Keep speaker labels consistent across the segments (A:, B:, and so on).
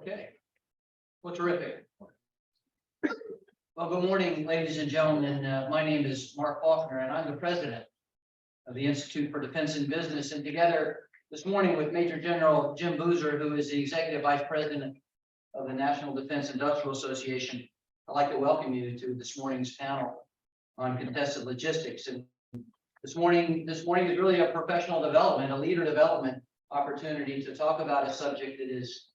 A: Okay. Well, terrific. Well, good morning, ladies and gentlemen. My name is Mark Faulkner, and I'm the president of the Institute for Defense and Business. And together this morning with Major General Jim Boozer, who is the Executive Vice President of the National Defense Industrial Association, I'd like to welcome you to this morning's panel on contested logistics. And this morning is really a professional development, a leader development opportunity to talk about a subject that is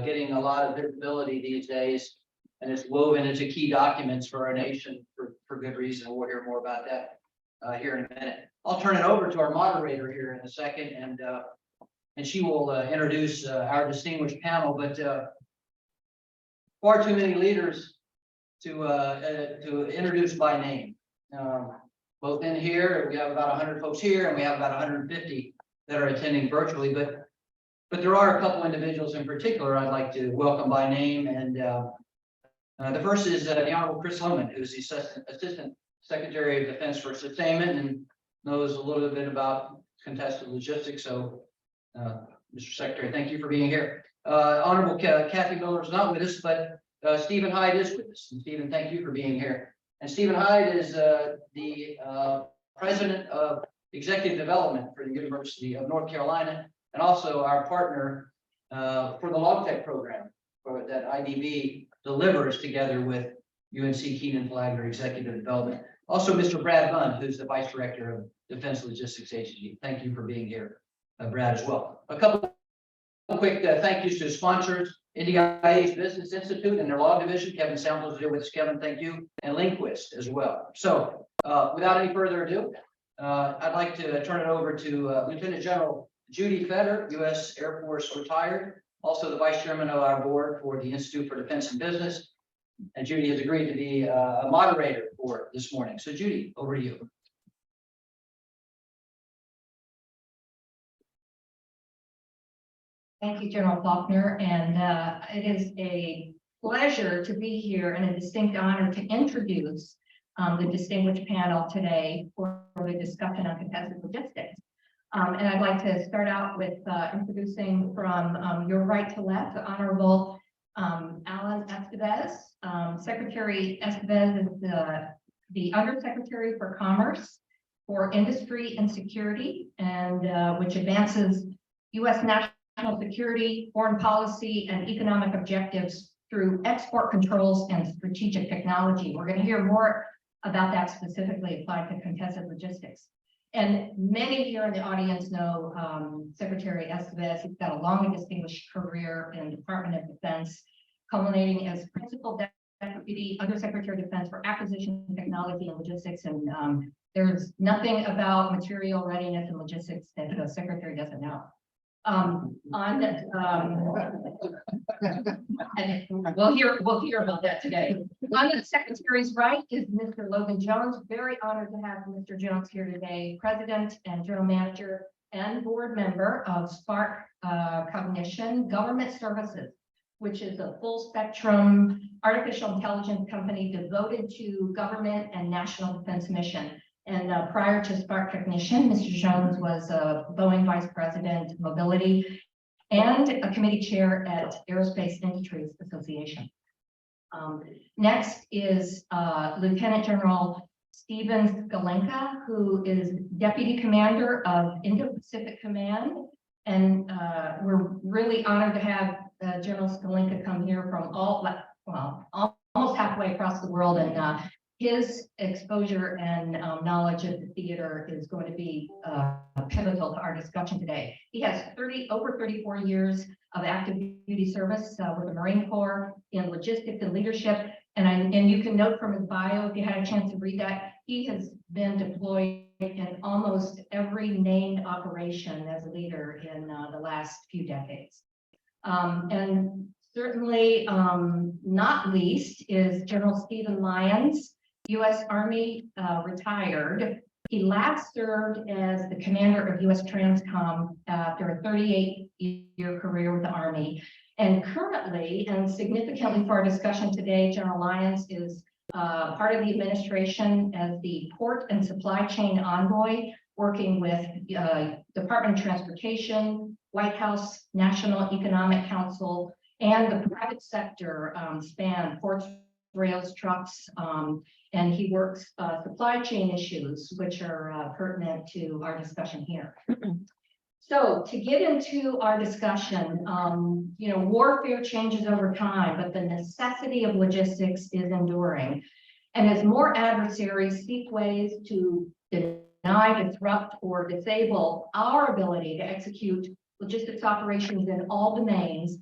A: getting a lot of visibility these days, and it's woven into key documents for our nation for good reason. We'll hear more about that here in a minute. I'll turn it over to our moderator here in a second, and she will introduce our distinguished panel. But far too many leaders to introduce by name. Both in here, we have about 100 folks here, and we have about 150 that are attending virtually. But there are a couple individuals in particular I'd like to welcome by name, and the first is the Honorable Chris Lohman, who's the Assistant Secretary of Defense for Sustainment and knows a little bit about contested logistics. So, Mr. Secretary, thank you for being here. Honorable Kathy Miller is not with us, but Stephen Hyde is with us. And Stephen, thank you for being here. And Stephen Hyde is the President of Executive Development for the University of North Carolina, and also our partner for the LogTech program that IDB delivers together with UNC Kenan-Flagler Executive Development. Also, Mr. Brad Bunn, who's the Vice Director of Defense Logistics Agency. Thank you for being here, Brad, as well. A couple of quick thank yous to sponsors: NDIA's Business Institute and their law division. Kevin Samples is here with us. Kevin, thank you, and Linquist as well. So, without any further ado, I'd like to turn it over to Lieutenant General Judy Fetter, U.S. Air Force retired, also the Vice Chairman of our board for the Institute for Defense and Business. And Judy has agreed to be a moderator for this morning. So Judy, over to you.
B: Thank you, General Faulkner, and it is a pleasure to be here and a distinct honor to introduce the distinguished panel today for the discussion on contested logistics. And I'd like to start out with introducing from your right to left, Honorable Alan Estevez. Secretary Estevez is the Undersecretary for Commerce for Industry and Security, and which advances U.S. national security, foreign policy, and economic objectives through export controls and strategic technology. We're going to hear more about that specifically applied to contested logistics. And many here in the audience know Secretary Estevez. He's got a long and distinguished career in the Department of Defense, culminating as Principal Deputy Undersecretary of Defense for Acquisition, Technology, and Logistics. And there's nothing about material readiness and logistics that the Secretary doesn't know. And we'll hear about that today. On the Secretary's right is Mr. Logan Jones. Very honored to have Mr. Jones here today, President and General Manager and Board Member of Spark Cognition Government Services, which is a full spectrum artificial intelligence company devoted to government and national defense mission. And prior to Spark Cognition, Mr. Jones was a Boeing Vice President Mobility and a committee chair at Aerospace Industries Association. Next is Lieutenant General Stephen Skalenka, who is Deputy Commander of Indo-Pacific Command. And we're really honored to have General Skalenka come here from almost halfway across the world, and his exposure and knowledge of the theater is going to be pivotal to our discussion today. He has over 34 years of active duty service with the Marine Corps in logistics and leadership. And you can note from his bio, if you had a chance to read that, he has been deployed in almost every named operation as a leader in the last few decades. And certainly not least is General Stephen Lyons, U.S. Army retired. He last served as the commander of U.S. Transcom after a 38-year career with the Army. And currently, and significantly for our discussion today, General Lyons is part of the administration as the Port and Supply Chain Envoy, working with Department of Transportation, White House, National Economic Council, and the private sector span ports, rails, trucks, and he works supply chain issues, which are pertinent to our discussion here. So to get into our discussion, warfare changes over time, but the necessity of logistics is enduring. And as more adversaries seek ways to deny, disrupt, or disable our ability to execute logistics operations in all domains,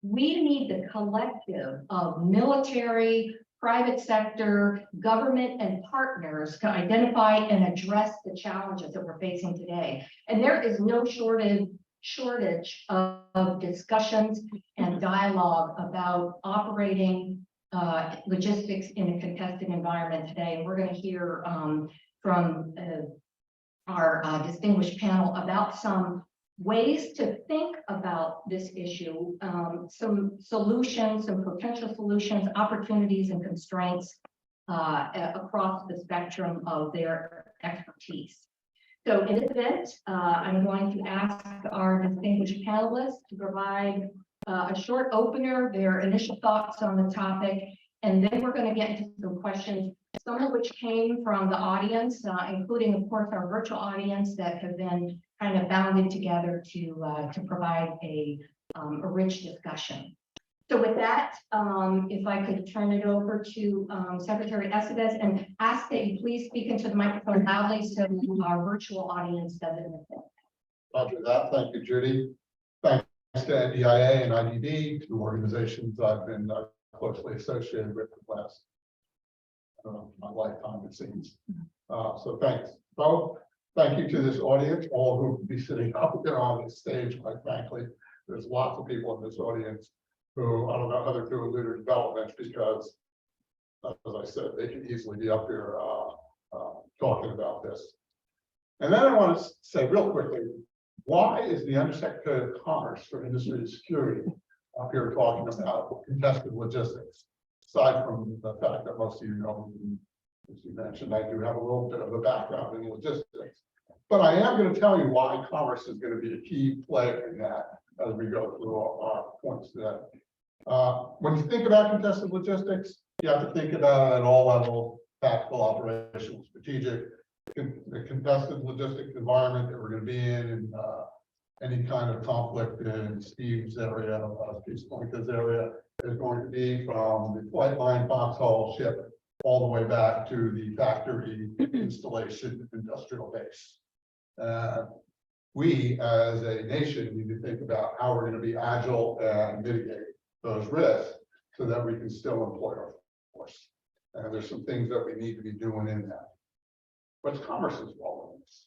B: we need the collective of military, private sector, government, and partners to identify and address the challenges that we're facing today. And there is no shortage of discussions and dialogue about operating logistics in a contested environment today. And we're going to hear from our distinguished panel about some ways to think about this issue, some solutions, some potential solutions, opportunities, and constraints across the spectrum of their expertise. So in this event, I'm going to ask our distinguished panelists to provide a short opener, their initial thoughts on the topic, and then we're going to get into some questions, some of which came from the audience, including, of course, our virtual audience that have been kind of bounded together to provide a rich discussion. So with that, if I could turn it over to Secretary Estevez and ask that you please speak into the microphone loudly so our virtual audience doesn't miss it.
C: Roger that. Thank you, Judy. Thanks to NDIA and IDD, two organizations I've been closely associated with the last my lifetime, it seems. So thanks both. Thank you to this audience, all who will be sitting up there on this stage, quite frankly. There's lots of people in this audience who I don't know how they're doing leader development because, as I said, they could easily be up here talking about this. And then I want to say real quickly, why is the Undersecretary of Commerce for Industry and Security up here talking about contested logistics? Aside from the fact that most of you know, as you mentioned, I do have a little bit of a background in logistics. But I am going to tell you why commerce is going to be a key player in that as we go through our points today. When you think about contested logistics, you have to think about it at all levels: tactical, operational, strategic. The contested logistics environment that we're going to be in any kind of conflict in Steve's area, Steve's Pointer's area, is going to be from the flight line, foxhole, ship, all the way back to the factory installation industrial base. We as a nation need to think about how we're going to be agile and mitigate those risks so that we can still employ our force. And there's some things that we need to be doing in that. What's commerce's role in this?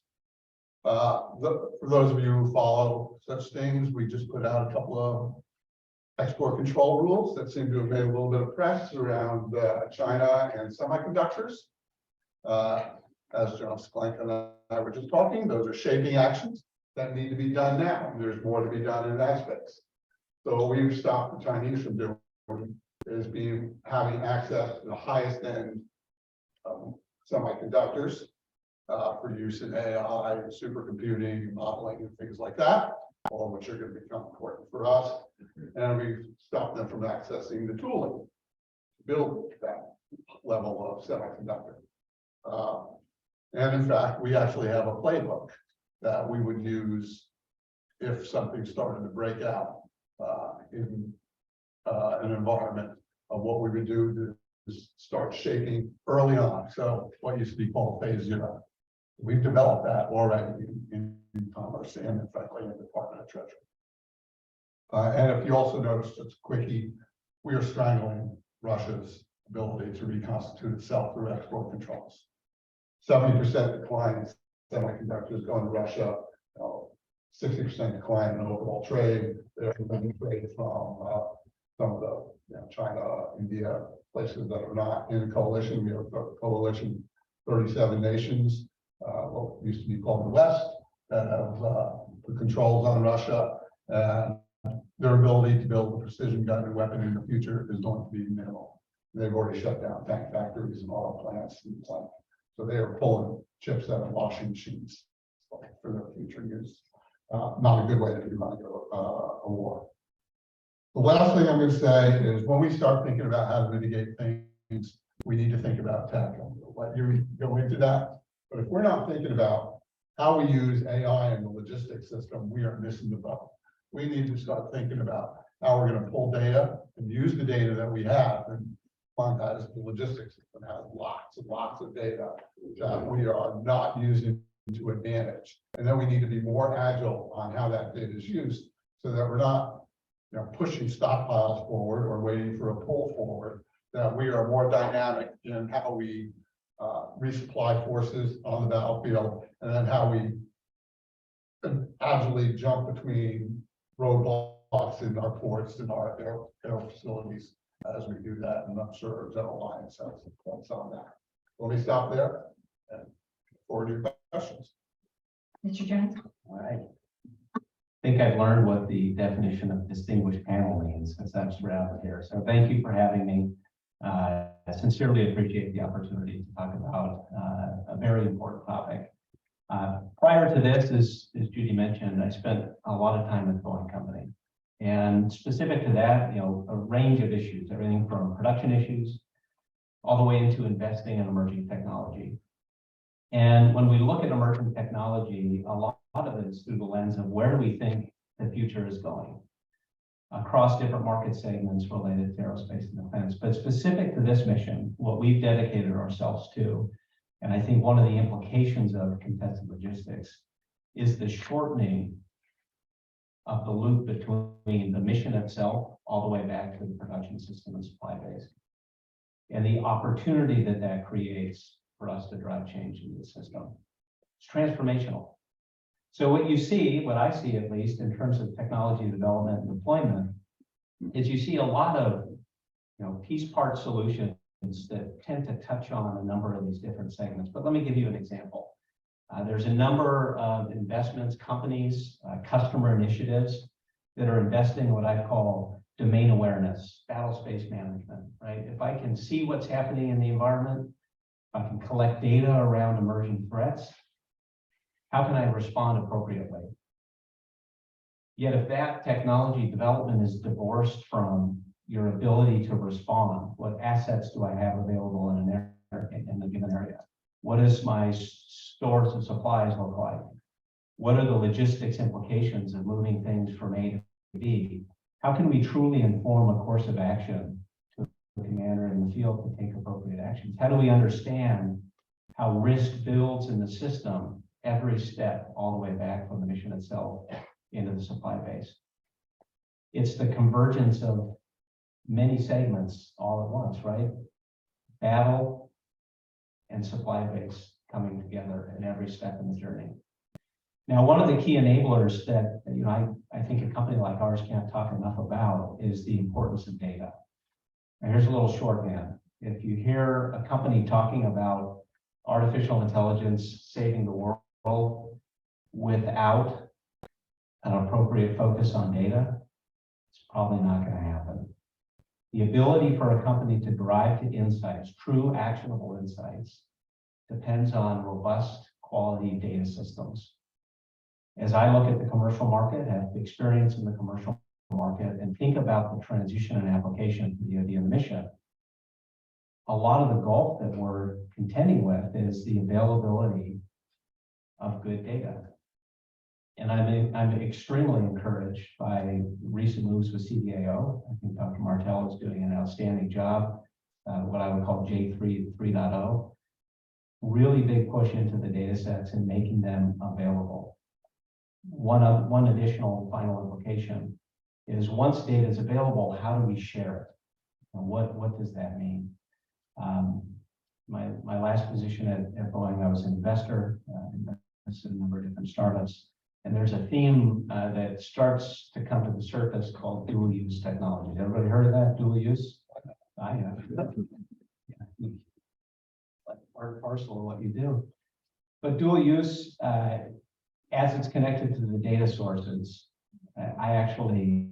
C: For those of you who follow such things, we just put out a couple of export control rules that seem to have made a little bit of press around China and semiconductors. As John Sklenk and I were just talking, those are shaping actions that need to be done now. There's more to be done in that space. So what we've stopped the Chinese from doing is having access to the highest end semiconductors for use in AI, supercomputing, modeling, and things like that, all of which are going to become important for us. And we've stopped them from accessing the tooling to build that level of semiconductor. And in fact, we actually have a playbook that we would use if something started to break out in an environment of what we would do to start shaping early on. So what used to be called phase 0. We've developed that already in commerce and in fact in the Department of Treasury. And if you also notice, just a quickie, we are strangling Russia's ability to reconstitute itself through export controls. 70% decline in semiconductors going to Russia, 60% decline in overall trade. There's been trade from some of the China, India, places that are not in a coalition. We have a coalition, 37 nations, what used to be called the West, that have the controls on Russia. And their ability to build a precision guided weapon in the future is going to be minimal. They've already shut down tank factories and auto plants and things like. So they are pulling chips out of washing machines for their future use. Not a good way to be running a war. The last thing I'm gonna say is when we start thinking about how to mitigate things, we need to think about tech. I'll let you go into that. But if we're not thinking about how we use AI in the logistics system, we are missing the boat. We need to start thinking about how we're gonna pull data and use the data that we have. And Quantize, the logistics system has lots and lots of data that we are not using to advantage. And then we need to be more agile on how that data is used so that we're not, pushing stockpiles forward or waiting for a pull forward, that we are more dynamic in how we resupply forces on the battlefield, and then how we agilely jump between roadblocks in our ports and our air facilities as we do that. And I'm sure General Lyons has some points on that. Let me stop there and forward your questions.
B: Mr. Jones?
D: All right. I think I've learned what the definition of distinguished panel means since I'm surrounded here. So thank you for having me. I sincerely appreciate the opportunity to talk about a very important topic. Prior to this, as Judy mentioned, I spent a lot of time with Boeing Company. And specific to that, a range of issues, everything from production issues all the way into investing in emerging technology. And when we look at emerging technology, a lot of it is through the lens of where do we think the future is going across different market segments related to aerospace and defense. But specific to this mission, what we've dedicated ourselves to, and I think one of the implications of contested logistics is the shortening of the loop between the mission itself all the way back to the production system and supply base, and the opportunity that that creates for us to drive change in the system. It's transformational. So what you see, what I see at least in terms of technology development and deployment, is you see a lot of piece part solutions that tend to touch on a number of these different segments. But let me give you an example. There's a number of investments, companies, customer initiatives that are investing in what I call domain awareness, battle space management, right? If I can see what's happening in the environment, if I can collect data around emerging threats, how can I respond appropriately? Yet if that technology development is divorced from your ability to respond, what assets do I have available in a given area? What does my stores of supplies look like? What are the logistics implications of moving things from A to B? How can we truly inform a course of action to the commander in the field to take appropriate actions? How do we understand how risk builds in the system every step all the way back from the mission itself into the supply base? It's the convergence of many segments all at once, right? Battle and supply base coming together in every step in the journey. Now, one of the key enablers that I think a company like ours can't talk enough about is the importance of data. And here's a little shorthand. If you hear a company talking about artificial intelligence saving the world without an appropriate focus on data, it's probably not going to happen. The ability for a company to drive to insights, true actionable insights, depends on robust quality data systems. As I look at the commercial market, have experience in the commercial market, and think about the transition and application to the idea of mission, a lot of the gulf that we're contending with is the availability of good data. And I'm extremely encouraged by recent moves with CDAO. I think Dr. Martell is doing an outstanding job, what I would call J3 3.0. Really big push into the data sets and making them available. One additional final implication is once data is available, how do we share it? And what does that mean? My last position at Boeing, I was an investor, invested in a number of different startups. And there's a theme that starts to come to the surface called dual use technology. Everybody heard of that, dual use? I have. Yeah. Part and parcel of what you do. But dual use, as it's connected to the data sources, I actually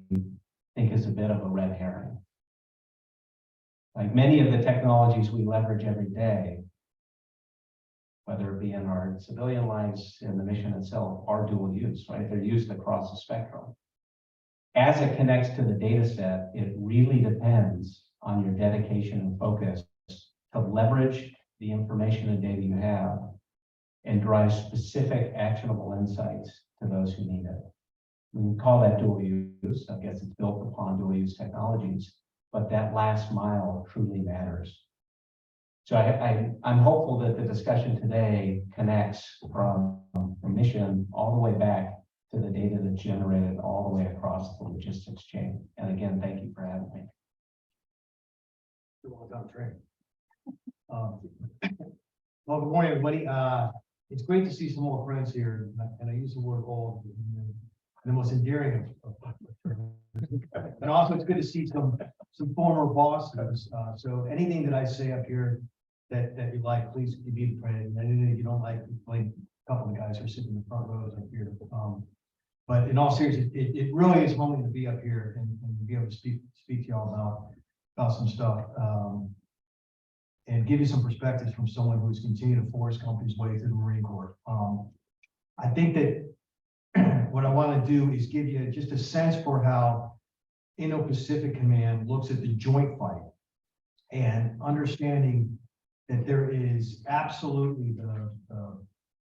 D: think is a bit of a red herring. Like many of the technologies we leverage every day, whether it be in our civilian lives and the mission itself, are dual use, right? They're used across the spectrum. as it connects to the data set, it really depends on your dedication and focus to leverage the information and data you have and drive specific actionable insights to those who need it. We can call that dual use. I guess it's built upon dual use technologies, but that last mile truly matters. So I'm hopeful that the discussion today connects from mission all the way back to the data that's generated all the way across the logistics chain. And again, thank you for having me.
E: Well done, Trey. Well, good morning, everybody. It's great to see some old friends here, and I use the word old in the most endearing of and also it's good to see some former bosses. So anything that I say up here that you like, please give me the credit. And anything you don't like, blame a couple of the guys who are sitting in the front rows up here. But in all seriousness, it really is humbling to be up here and be able to speak to y'all about some stuff. And give you some perspectives from someone who's continued to force companies way through the Marine Corps. I think that what I want to do is give you just a sense for how Indo-Pacific Command looks at the joint fight and understanding that there is absolutely the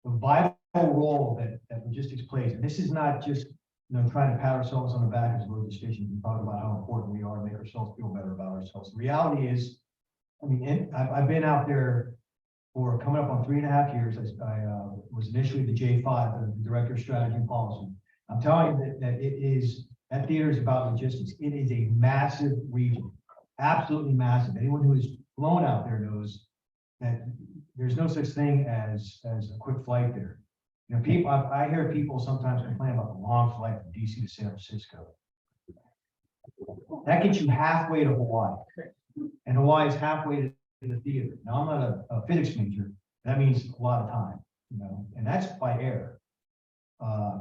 E: vital role that logistics plays. And this is not just trying to pat ourselves on the back as a logistician and talk about how important we are and make ourselves feel better about ourselves. The reality is, I mean, I've been out there for coming up on 3.5 years. I was initially the J5, the Director of Strategy and Policy. I'm telling you that it is, that theater is about logistics. It is a massive region, absolutely massive. Anyone who has flown out there knows that there's no such thing as a quick flight there. People, I hear people sometimes complain about the long flight from DC to San Francisco. That gets you halfway to Hawaii. And Hawaii is halfway to the theater. Now, I'm not a physics major. That means a lot of time, and that's by air.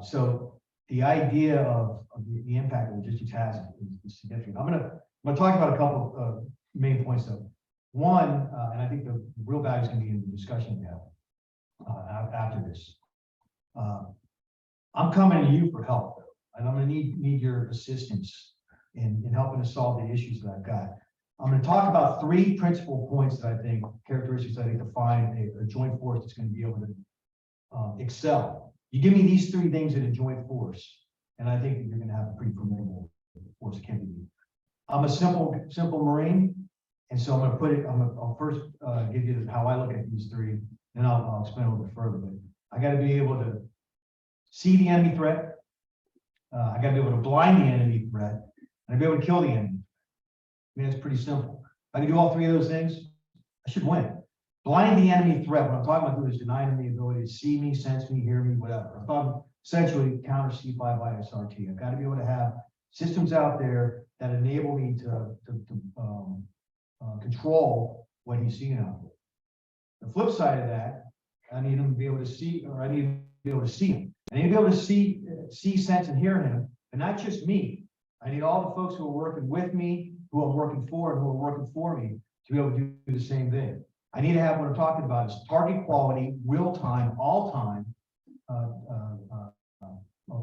E: So the idea of the impact that logistics has is significant. I'm gonna talk about a couple of main points though. One, and I think the real value is going to be in the discussion we have after this. I'm coming to you for help, and I'm going to need your assistance in helping to solve the issues that I've got. I'm going to talk about 3 principal points that I think, characteristics I think define a joint force that's going to be able to excel. You give me these 3 things in a joint force, and I think that you're going to have a pretty formidable force. It can be. I'm a simple Marine, and so I'm going to put it. I'll first give you how I look at these 3, then I'll explain a little bit further. But I got to be able to see the enemy threat. I got to be able to blind the enemy threat, and I be able to kill the enemy. I mean, it's pretty simple. If I can do all 3 of those things, I should win. Blinding the enemy threat, what I'm talking about is denying them the ability to see me, sense me, hear me, whatever. I'm talking essentially counter C5ISRT. I've got to be able to have systems out there that enable me to control what he's seeing out there. The flip side of that, I need him to be able to see, or I need to be able to see him. I need to be able to see, sense, and hear him, and not just me. I need all the folks who are working with me, who I'm working for, and who are working for me to be able to do the same thing. I need to have what I'm talking about is target quality, real time, all time.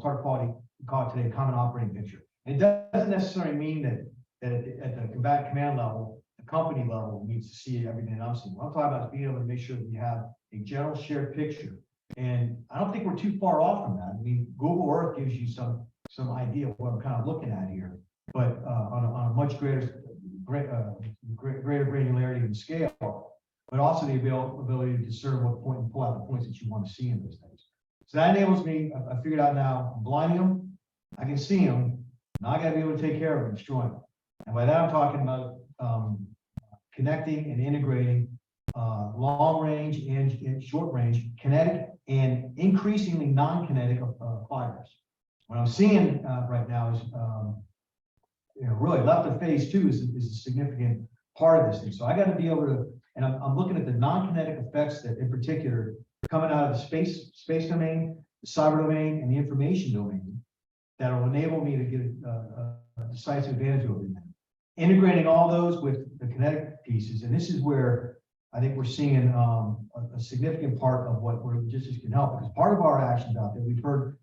E: Target quality, we call it today common operating picture. It doesn't necessarily mean that at the combat command level, the company level needs to see everything that I'm seeing. What I'm talking about is being able to make sure that you have a general shared picture. And I don't think we're too far off from that. I mean, Google Earth gives you some idea of what I'm kind of looking at here, but on a much greater granularity and scale, but also the ability to discern what point and pull out the points that you want to see in those things. So that enables me, I figured out now, I'm blinding them, I can see them, now I got to be able to take care of them, destroy them. And by that I'm talking about connecting and integrating long range and short range, kinetic and increasingly non-kinetic fighters. What I'm seeing right now is really left of phase 2 is a significant part of this thing. So I got to be able to, and I'm looking at the non-kinetic effects that in particular coming out of the space domain, the cyber domain, and the information domain that will enable me to get a decisive advantage over them. Integrating all those with the kinetic pieces, and this is where I think we're seeing a significant part of what logistics can help, because part of our actions out there, we've heard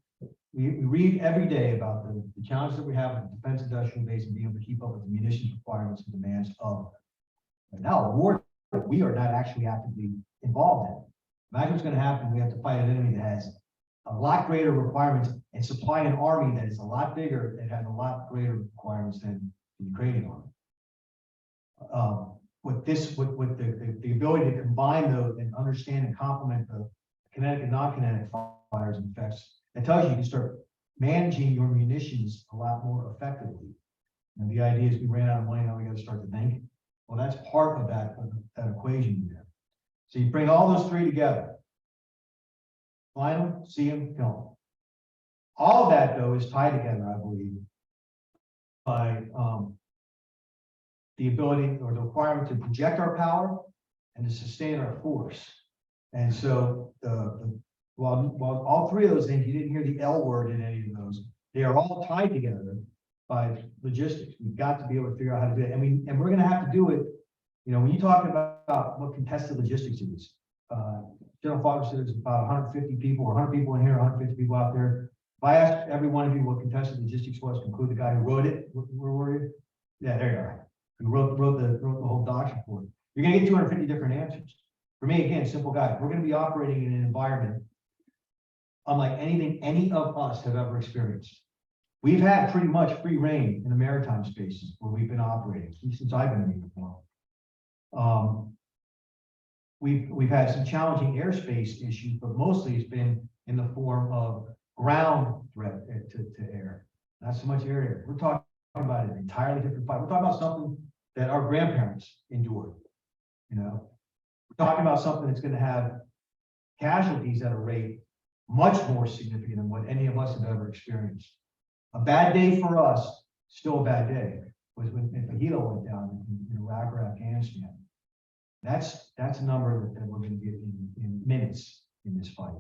E: we read every day about the challenges that we have in the defense industrial base and being able to keep up with the munitions requirements and demands of now a war that we are not actually actively involved in. Imagine what's going to happen. We have to fight an enemy that has a lot greater requirements and supply an army that is a lot bigger and has a lot greater requirements than the Ukrainian army. With the ability to combine those and understand and complement the kinetic and non-kinetic fires and effects, it tells you can start managing your munitions a lot more effectively. And the idea is we ran out of money, now we got to start to think. Well, that's part of that equation there. So you bring all those three together. Find them, see them, kill them. All of that, though, is tied together, I believe, by the ability or the requirement to project our power and to sustain our force. And so while all three of those things, you didn't hear the L word in any of those, they are all tied together by logistics. We've got to be able to figure out how to do it. And we're going to have to do it. You know, when you talk about what contested logistics is, General Faulkner said there's about 150 people, or 100 people in here, 150 people out there. If I asked every one of you what contested logistics was, to include the guy who wrote it, where were you? Yeah, there you are. Who wrote the whole document for it. You're going to get 250 different answers. For me, again, simple guy. We're going to be operating in an environment unlike anything any of us have ever experienced. We've had pretty much free reign in the maritime spaces where we've been operating since I've been in before. We've had some challenging airspace issues, but mostly it's been in the form of ground threat to air, not so much air. We're talking about an entirely different fight. We're talking about something that our grandparents endured. You know, we're talking about something that's going to have casualties at a rate much more significant than what any of us have ever experienced. A bad day for us, still a bad day, was when Fahilo went down in Iraq or Afghanistan. That's a number that we're going to get in minutes in this fight.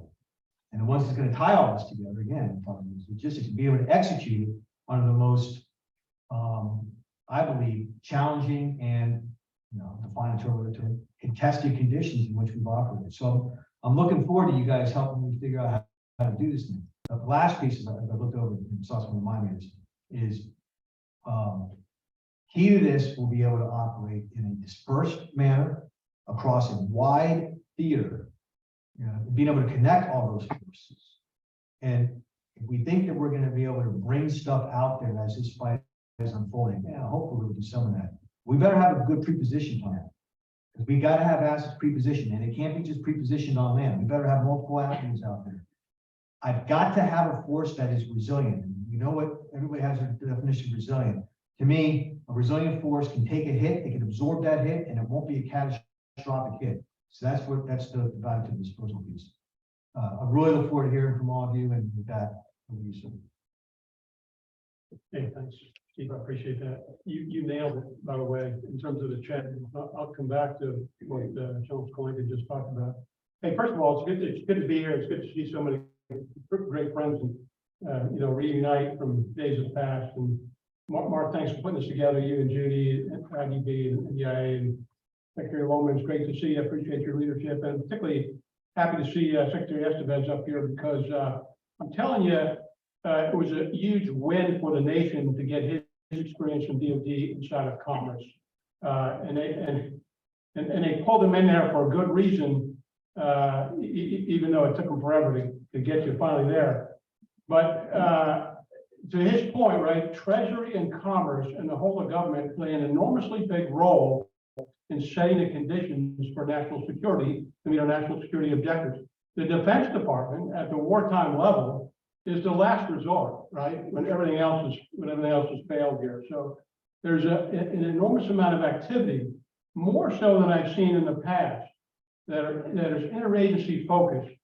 E: And the ones that's going to tie all this together, again, talking about logistics, be able to execute under the most, I believe, challenging and, define to contested conditions in which we've operated. So I'm looking forward to you guys helping me figure out how to do this thing. The last piece, as I looked over and saw some of my minutes, is key to this will be able to operate in a dispersed manner across a wide theater, being able to connect all those forces. And if we think that we're going to be able to bring stuff out there as this fight is unfolding, hopefully we'll do some of that. We better have a good preposition plan, because we got to have assets prepositioned, and it can't be just prepositioned on land. We better have multiple avenues out there. I've got to have a force that is resilient. You know what? Everybody has a definition of resilient. To me, a resilient force can take a hit, it can absorb that hit, and it won't be a catastrophic hit. So that's the value to the disposal piece. I really look forward to hearing from all of you, and with that, over to you, sir.
F: Hey, thanks, Steve. I appreciate that. You nailed it, by the way, in terms of the chat. I'll come back to what Jones Colinga just talked about. Hey, first of all, it's good to be here. It's good to see so many great friends and reunite from days of past. And Mark, thanks for putting this together. You and Judy and IDB and EIA and Secretary Loman. It's great to see you. I appreciate your leadership, and particularly happy to see Secretary Estevez up here, because I'm telling you, it was a huge win for the nation to get his experience from DoD inside of Commerce, and they pulled him in there for a good reason, even though it took him forever to get you finally there. But to his point, right, Treasury and Commerce and the whole of government play an enormously big role in setting the conditions for national security to meet our national security objectives. The Defense Department at the wartime level is the last resort, right? When everything else has failed here. So there's an enormous amount of activity, more so than I've seen in the past, that is interagency focused,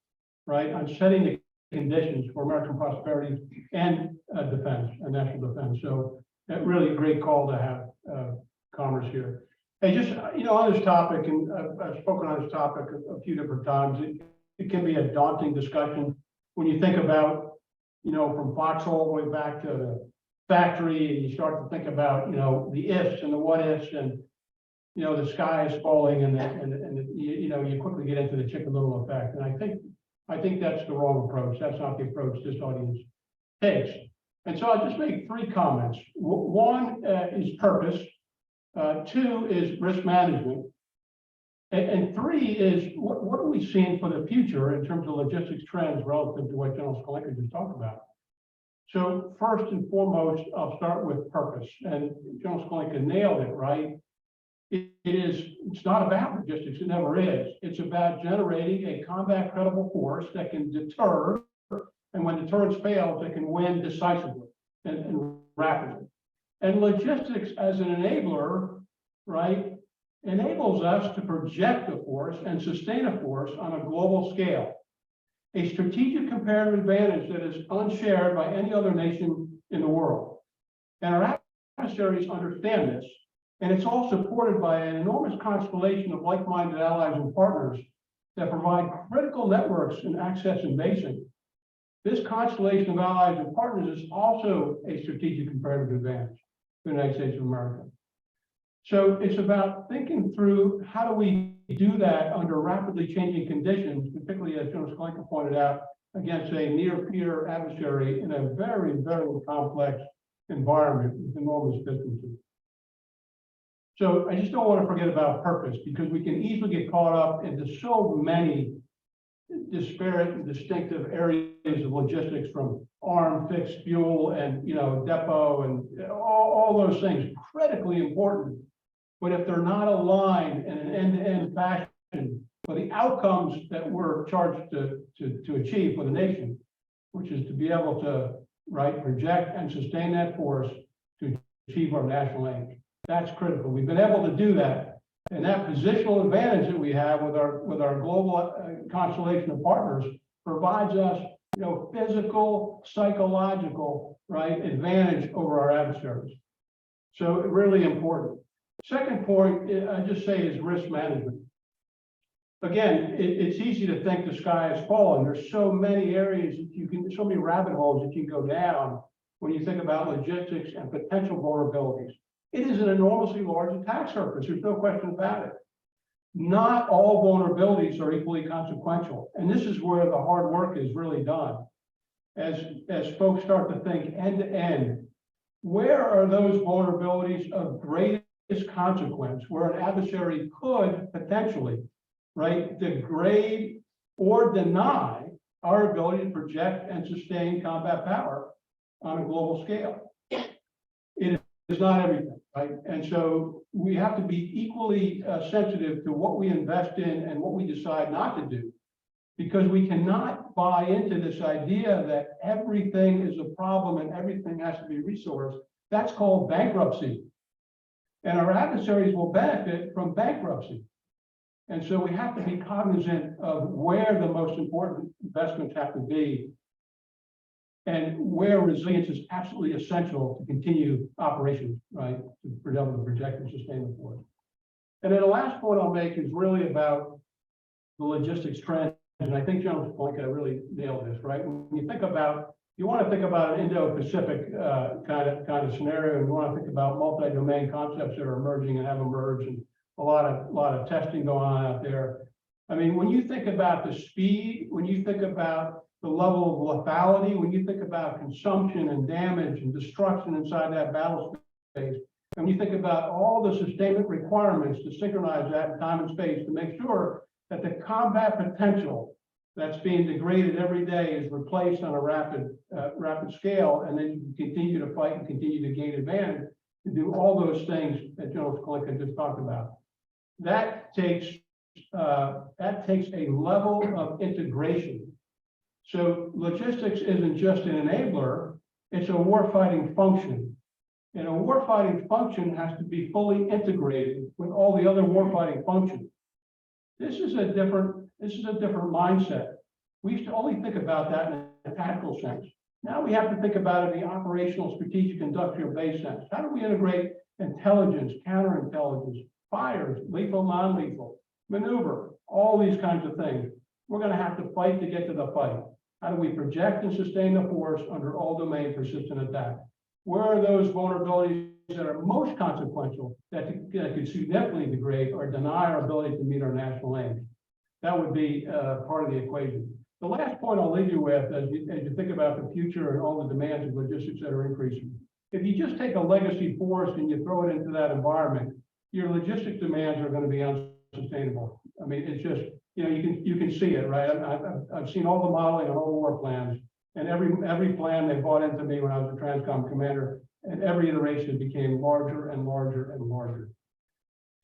F: right, on setting the conditions for American prosperity and defense and national defense. So that really a great call to have Commerce here. Hey, just on this topic, and I've spoken on this topic a few different times. It can be a daunting discussion when you think about, from Foxhole all the way back to the factory, and you start to think about, the ifs and the what ifs, and the sky is falling, and you quickly get into the Chicken Little effect. And I think that's the wrong approach. That's not the approach this audience takes. And so I'll just make three comments. One is purpose. Two is risk management. And three is what are we seeing for the future in terms of logistics trends relative to what General Skolenka just talked about? So first and foremost, I'll start with purpose, and General Skolenka nailed it, right? It's not about logistics, it never is. It's about generating a combat credible force that can deter, and when deterrence fails, that can win decisively and rapidly. And logistics as an enabler, right, enables us to project a force and sustain a force on a global scale. A strategic comparative advantage that is unshared by any other nation in the world. And our adversaries understand this, and it's all supported by an enormous constellation of like-minded allies and partners that provide critical networks in access and basing. This constellation of allies and partners is also a strategic comparative advantage for the United States of America. So it's about thinking through how do we do that under rapidly changing conditions, particularly as General Skolenka pointed out, against a near-peer adversary in a very, very complex environment with enormous distances. So I just don't want to forget about purpose, because we can easily get caught up into so many disparate and distinctive areas of logistics, from arm, fixed, fuel, and depot, and all those things, critically important. But if they're not aligned in an end-to-end fashion for the outcomes that we're charged to achieve for the nation, which is to be able to project and sustain that force to achieve our national aims, that's critical. We've been able to do that, and that positional advantage that we have with our global constellation of partners provides us, physical, psychological, advantage over our adversaries. So really important. Second point, I just say, is risk management. Again, it's easy to think the sky is falling. There's so many areas that so many rabbit holes that you can go down when you think about logistics and potential vulnerabilities. It is an enormously large attack surface. There's no question about it. Not all vulnerabilities are equally consequential. And this is where the hard work is really done. As folks start to think end to end, where are those vulnerabilities of greatest consequence, where an adversary could potentially, degrade or deny our ability to project and sustain combat power on a global scale? It is not everything, And so we have to be equally sensitive to what we invest in and what we decide not to do, because we cannot buy into this idea that everything is a problem and everything has to be resourced. That's called bankruptcy. And our adversaries will benefit from bankruptcy. And so we have to be cognizant of where the most important investments have to be, and where resilience is absolutely essential to continue operations, to be able to project and sustain the force. And then the last point I'll make is really about the logistics trend. And I think General Skolenka really nailed this, When you think about, you want to think about an Indo-Pacific kind of scenario, and you want to think about multi-domain concepts that are emerging and have emerged, and a lot of testing going on out there. I mean, when you think about the speed, when you think about the level of lethality, when you think about consumption and damage and destruction inside that battle space, and when you think about all the sustainment requirements to synchronize that in time and space to make sure that the combat potential that's being degraded every day is replaced on a rapid scale, and then you continue to fight and continue to gain advantage to do all those things that General Skolenka just talked about. That takes a level of integration. So logistics isn't just an enabler, it's a warfighting function. And a warfighting function has to be fully integrated with all the other warfighting functions. This is a different mindset. We used to only think about that in a tactical sense. Now we have to think about it in the operational, strategic, industrial base sense. How do we integrate intelligence, counterintelligence, fires, lethal, non-lethal, maneuver, all these kinds of things? We're going to have to fight to get to the fight. How do we project and sustain the force under all domain persistent attack? Where are those vulnerabilities that are most consequential that could significantly degrade or deny our ability to meet our national aims? That would be part of the equation. The last point I'll leave you with, as you think about the future and all the demands of logistics that are increasing. If you just take a legacy force and you throw it into that environment, your logistics demands are going to be unsustainable. I mean, it's just, you know, you can see it, right? I've seen all the modeling on all the war plans, and every plan they bought into me when I was a Transcom commander, and every iteration became larger and larger and larger.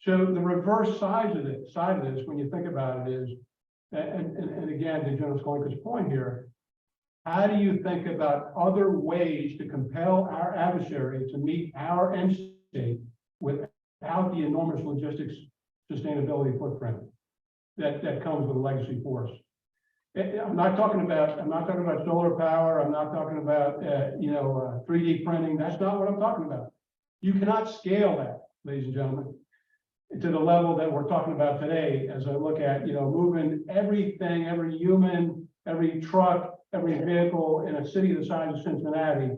F: So the reverse side of this, when you think about it, is, and again, to General Skolinka's point here, how do you think about other ways to compel our adversary to meet our end state without the enormous logistics sustainability footprint that comes with a legacy force? I'm not talking about solar power. I'm not talking about 3D printing. That's not what I'm talking about. You cannot scale that, ladies and gentlemen, to the level that we're talking about today. As I look at moving everything, every human, every truck, every vehicle in a city the size of Cincinnati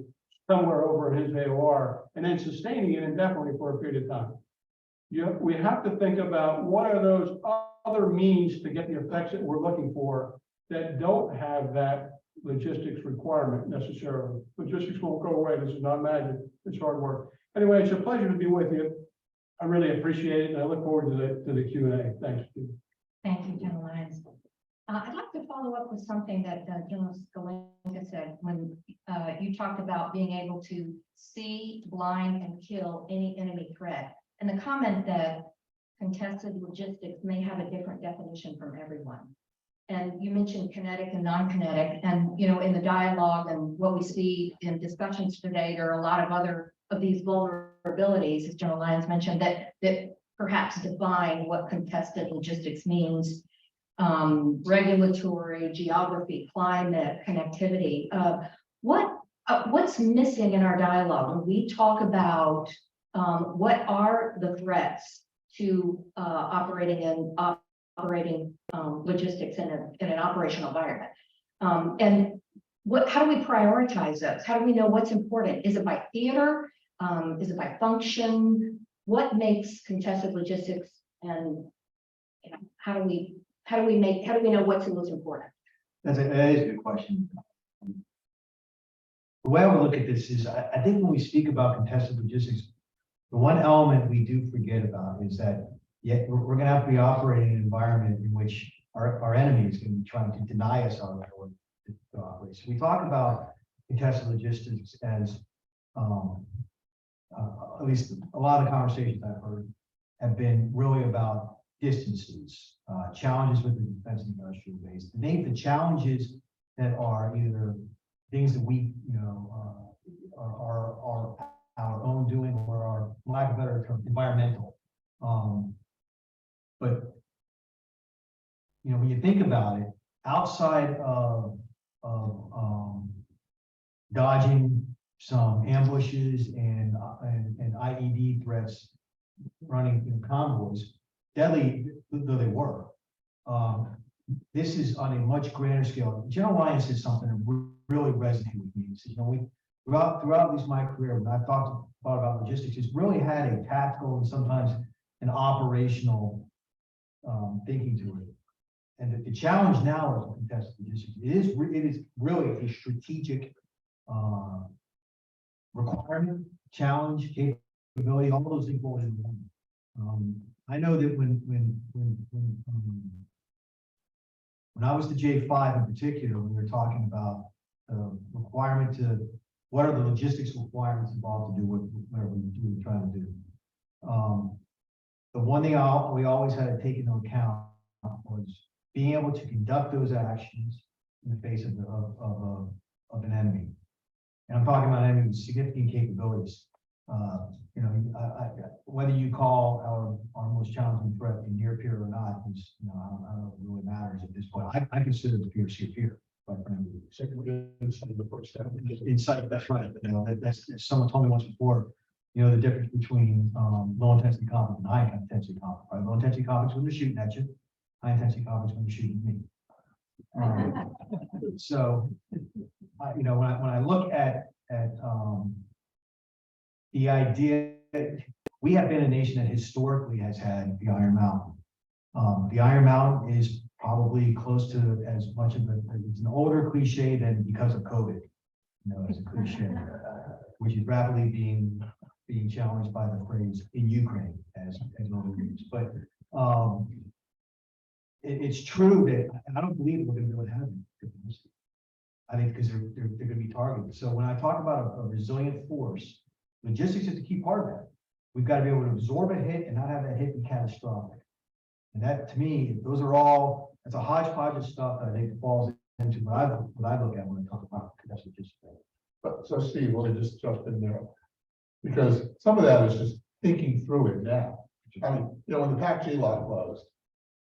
F: somewhere over his AOR, and then sustaining it indefinitely for a period of time. We have to think about what are those other means to get the effects that we're looking for that don't have that logistics requirement necessarily. Logistics won't go away. This is not magic. It's hard work. Anyway, it's a pleasure to be with you. I really appreciate it, and I look forward to the Q&A. Thanks.
B: Thank you, General Lyons. I'd like to follow up with something that General Skolinka said when you talked about being able to see, blind, and kill any enemy threat, and the comment that contested logistics may have a different definition from everyone. And you mentioned kinetic and non-kinetic, and in the dialogue and what we see in discussions today, there are a lot of other of these vulnerabilities, as General Lyons mentioned, that perhaps define what contested logistics means. Regulatory, geography, climate, connectivity. What's missing in our dialogue when we talk about what are the threats to operating logistics in an operational environment, and how do we prioritize those? How do we know what's important? Is it by theater? Is it by function? What makes contested logistics, and how do we know what's the most important?
E: That is a good question. The way I would look at this is, I think when we speak about contested logistics, the one element we do forget about is that we're going to have to be operating in an environment in which our enemy is going to be trying to deny us our ability to operate. So we talk about contested logistics as, at least a lot of the conversations I've heard have been really about distances, challenges with the defense industrial base. To name the challenges that are either things that we, are our own doing, or are, lack of a better term, environmental. But when you think about it, outside of dodging some ambushes and IED threats running in convoys, deadly though they were, this is on a much grander scale. General Lyons said something that really resonated with me. He said, throughout at least my career, when I've thought about logistics, it's really had a tactical and sometimes an operational thinking to it. And the challenge now is contested logistics. It is really a strategic requirement, challenge, capability, all those things rolled into one. I know that when I was the J5 in particular, we were talking about the requirement to, what are the logistics requirements involved to do whatever we're trying to do. The one thing we always had to take into account was being able to conduct those actions in the face of an enemy. And I'm talking about an enemy with significant capabilities. Whether you call our most challenging threat a near peer or not is, I don't know if it really matters at this point. I consider the peer a peer, quite frankly. Inside, that's right. That's someone told me once before. The difference between low intensity conflict and high intensity conflict. Right? Low intensity conflict is when they're shooting at you. High intensity conflict is when they're shooting at me. So, when I look at the idea, we have been a nation that historically has had the Iron Mountain. The Iron Mountain is probably close to as much of it's an older cliche than because of COVID. You know, as a cliche, which is rapidly being challenged by the phrase in Ukraine as overused. But it's true that I don't believe we're going to be able to have it. I think because they're going to be targeted. So when I talk about a resilient force, logistics is a key part of that. We've got to be able to absorb a hit and not have that hit be catastrophic. And that, to me, those are all, it's a hodgepodge of stuff that I think falls into what I look at when I talk about contested logistics.
C: But so Steve, let me just jump in there. Because some of that is just thinking through it now. I mean, you know, when the PAC-G lot closed,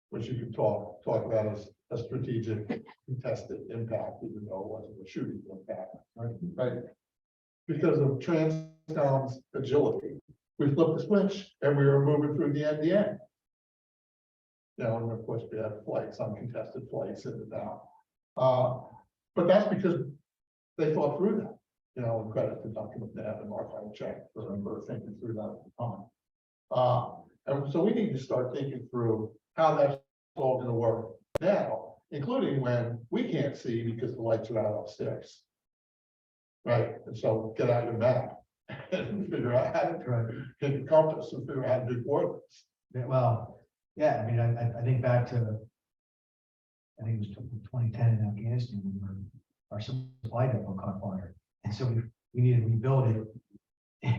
C: which you could talk about as a strategic contested impact, even though it wasn't a shooting impact, right? Because of Transcom's agility, we flipped the switch and we were moving through the NDA. You know, and of course we had flights, uncontested flights in and out. But that's because they thought through that, you know, and credit to Duncan McNabb and Mark Check for thinking through that at the time. And so we need to start thinking through how that's all going to work now, including when we can't see because the lights are out upstairs. Right, and so get out your map and figure out how to hit the compass and figure out how to do coordinates.
E: Yeah, well, yeah, I mean, I think back to, I think it was 2010 in Afghanistan, when our supply depot caught fire. And so we needed to rebuild it.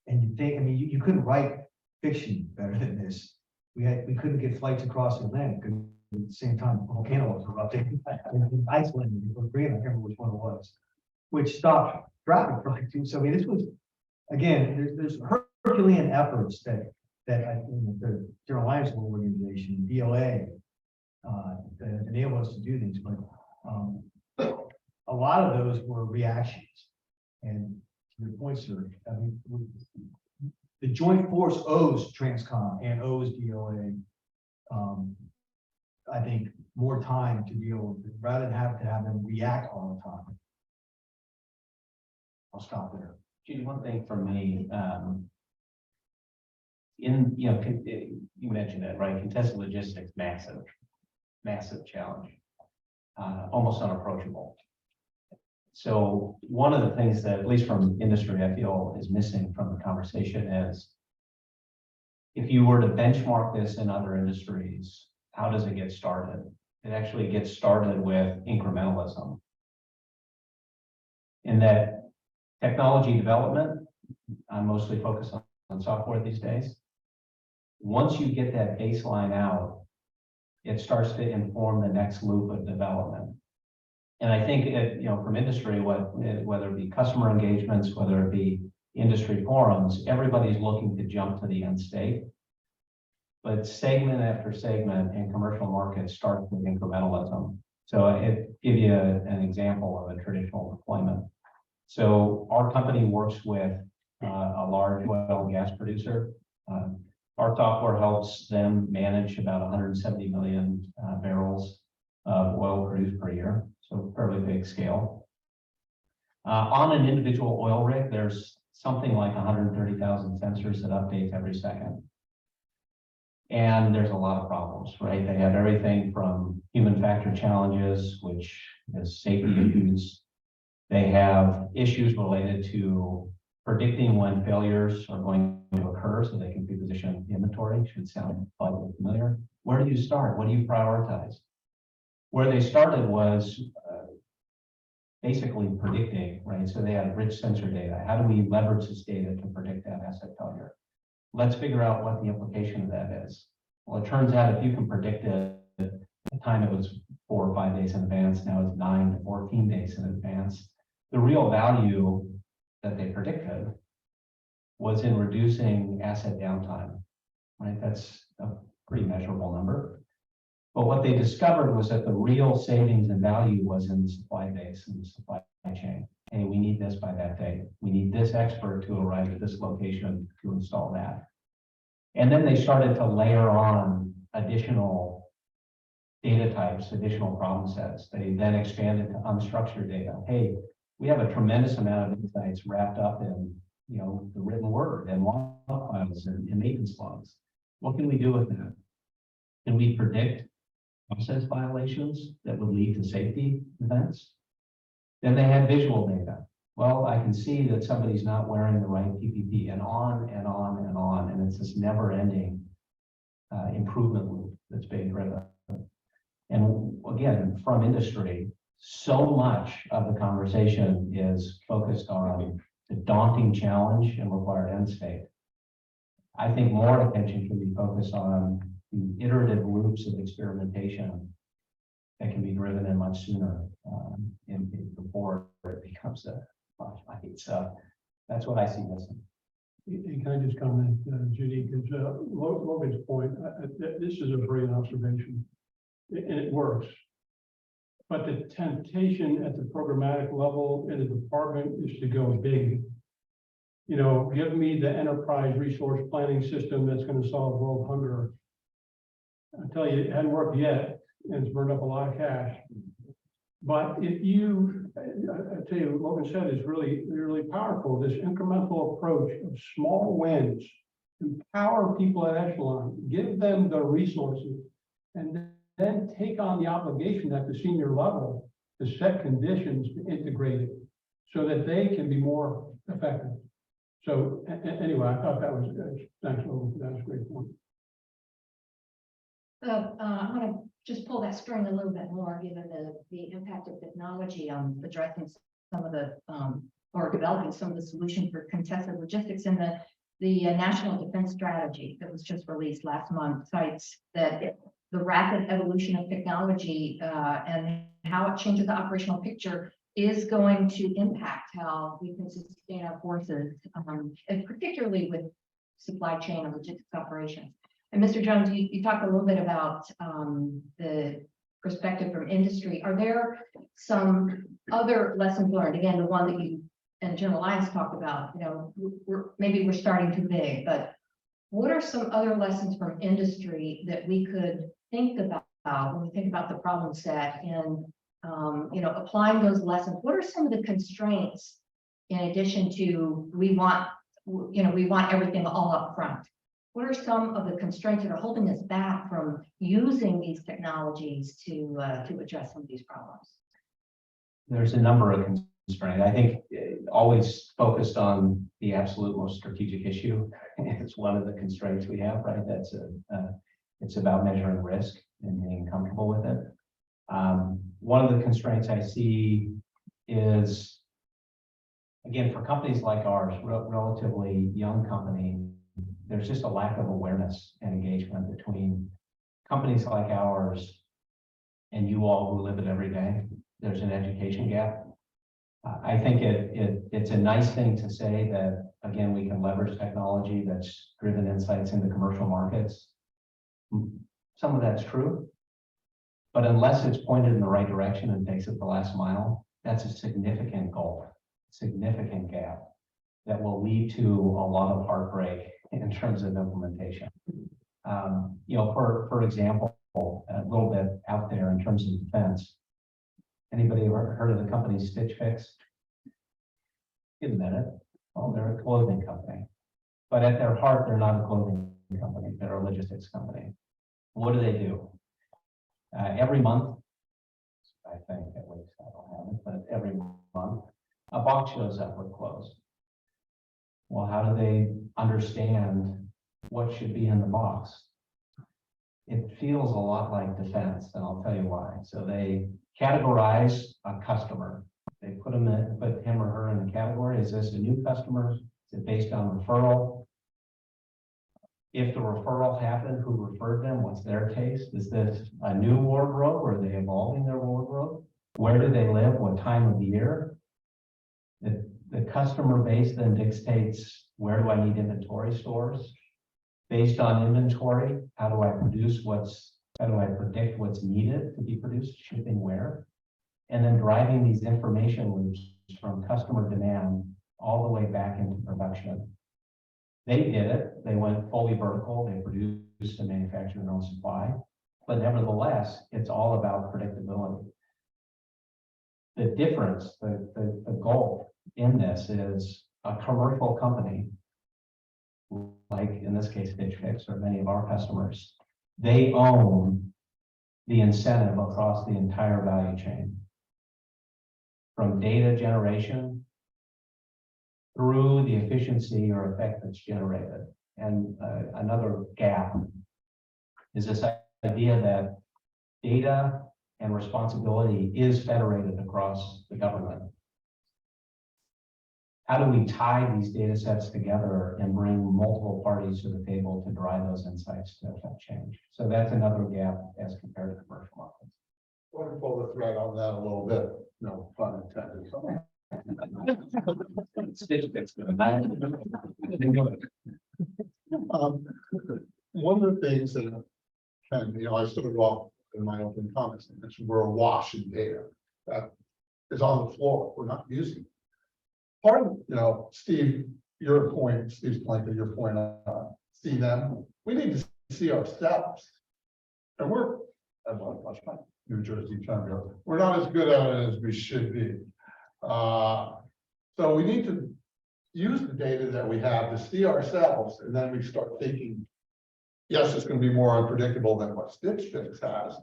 E: And you think, I mean, you couldn't write fiction better than this. We couldn't get flights across the Atlantic because at the same time, volcanoes were erupting in Iceland or Greenland, I can't remember which one it was, which stopped traffic for like 2. So I mean, this was, again, there's Herculean efforts that the General Alliance World Organization, DLA, that enable us to do things, but a lot of those were reactions. And to your point, sir, I mean, the joint force owes Transcom and owes DLA, I think, more time to deal with it, rather than have to have them react all the time. I'll stop there.
D: Judy, one thing for me, you mentioned it, right? Contested logistics, massive challenge, almost unapproachable. So one of the things that, at least from industry, I feel is missing from the conversation is, if you were to benchmark this in other industries, how does it get started? It actually gets started with incrementalism. In that technology development, I'm mostly focused on software these days. Once you get that baseline out, it starts to inform the next loop of development. And I think from industry, whether it be customer engagements, whether it be industry forums, everybody's looking to jump to the end state. But segment after segment in commercial markets start with incrementalism. So it give you an example of a traditional deployment. So our company works with a large oil and gas producer. Our software helps them manage about 170 million barrels of oil produced per year. So fairly big scale. On an individual oil rig, there's something like 130,000 sensors that update every second. And there's a lot of problems, right? They have everything from human factor challenges, which is safety issues. They have issues related to predicting when failures are going to occur so they can pre-position inventory. Should sound slightly familiar. Where do you start? What do you prioritize? Where they started was basically predicting, right? So they had rich sensor data. How do we leverage this data to predict that asset failure? Let's figure out what the implication of that is. Well, it turns out if you can predict it, at the time it was 4 or 5 days in advance, now it's 9 to 14 days in advance. The real value that they predicted was in reducing asset downtime, right? That's a pretty measurable number. But what they discovered was that the real savings and value was in the supply base and the supply chain. Hey, we need this by that date. We need this expert to arrive at this location to install that. And then they started to layer on additional data types, additional problem sets. They then expanded to unstructured data. Hey, we have a tremendous amount of insights wrapped up in the written word and log files and maintenance logs. What can we do with that? Can we predict process violations that would lead to safety events. Then they had visual data. Well, I can see that somebody's not wearing the right PPE, and on and on and on, and it's this never-ending improvement loop that's being driven. And again, from industry, so much of the conversation is focused on the daunting challenge and required end state. I think more attention can be focused on the iterative loops of experimentation that can be driven in much sooner before it becomes a fight. So that's what I see missing.
F: And can I just comment, Judy, because Logan's point, this is a brilliant observation, and it works. But the temptation at the programmatic level in the department is to go big. You know, give me the enterprise resource planning system that's going to solve world hunger. I tell you, it hadn't worked yet, and it's burned up a lot of cash. But if you, I tell you, what Logan said is really, really powerful. This incremental approach of small wins, empower people at echelon, give them the resources, and then take on the obligation at the senior level to set conditions to integrate it so that they can be more effective. So anyway, I thought that was good. Thanks, Logan, for that. That's a great point.
B: I want to just pull that string a little bit more, given the impact of technology on addressing some of the, or developing some of the solutions for contested logistics. And the National Defense Strategy that was just released last month cites that the rapid evolution of technology and how it changes the operational picture is going to impact how we can sustain our forces, and particularly with supply chain and logistics operations. And Mr. Jones, you talked a little bit about the perspective from industry. Are there some other lessons learned? Again, the one that you and General Lyons talked about, you know, maybe we're starting too big, but what are some other lessons from industry that we could think about when we think about the problem set and, you know, applying those lessons? What are some of the constraints in addition to we want everything all up front? What are some of the constraints that are holding us back from using these technologies to address some of these problems?
D: There's a number of constraints. I think always focused on the absolute most strategic issue. It's one of the constraints we have, right? That's it's about measuring risk and being comfortable with it. One of the constraints I see is, again, for companies like ours, relatively young company, there's just a lack of awareness and engagement between companies like ours and you all who live it every day. There's an education gap. I think it's a nice thing to say that, again, we can leverage technology that's driven insights into commercial markets. Some of that's true, but unless it's pointed in the right direction and takes it the last mile, that's a significant goal, significant gap that will lead to a lot of heartbreak in terms of implementation. You know, for example, a little bit out there in terms of defense. Anybody ever heard of the company Stitch Fix? Give a minute. Oh, they're a clothing company, but at their heart, they're not a clothing company. They're a logistics company. What do? Every month, I think at least, I don't have it, but every month, a box shows up with clothes. Well, how do they understand what should be in the box? It feels a lot like defense, and I'll tell you why. So they categorize a customer. They put him or her in a category. Is this a new customer? Is it based on referral? If the referral happened, who referred them? What's their taste? Is this a new wardrobe, or are they evolving their wardrobe? Where do they live? What time of the year? The customer base then dictates, where do I need inventory stores? Based on inventory, how do I predict what's needed to be produced, shipping where? And then driving these information loops from customer demand all the way back into production. They did it. They went fully vertical. They produced and manufactured their own supply. But nevertheless, it's all about predictability. The difference, the goal in this is a commercial company, like in this case, Stitch Fix or many of our customers, they own the incentive across the entire value chain. From data generation through the efficiency or effect that's generated. And another gap is this idea that data and responsibility is federated across the government. How do we tie these data sets together and bring multiple parties to the table to drive those insights to affect change? So that's another gap as compared to commercial markets.
C: Want to pull the thread on that a little bit, no pun intended. One of the things that, and I started off in my opening comments, I mentioned we're awash in data that is on the floor, we're not using it. Part of, Steve, your point, Steve's point, to your point, see them, we need to see ourselves. And we're, I want to touch my New Jersey term here, we're not as good at it as we should be. So we need to use the data that we have to see ourselves, and then we start thinking, yes, it's going to be more unpredictable than what Stitch Fix has.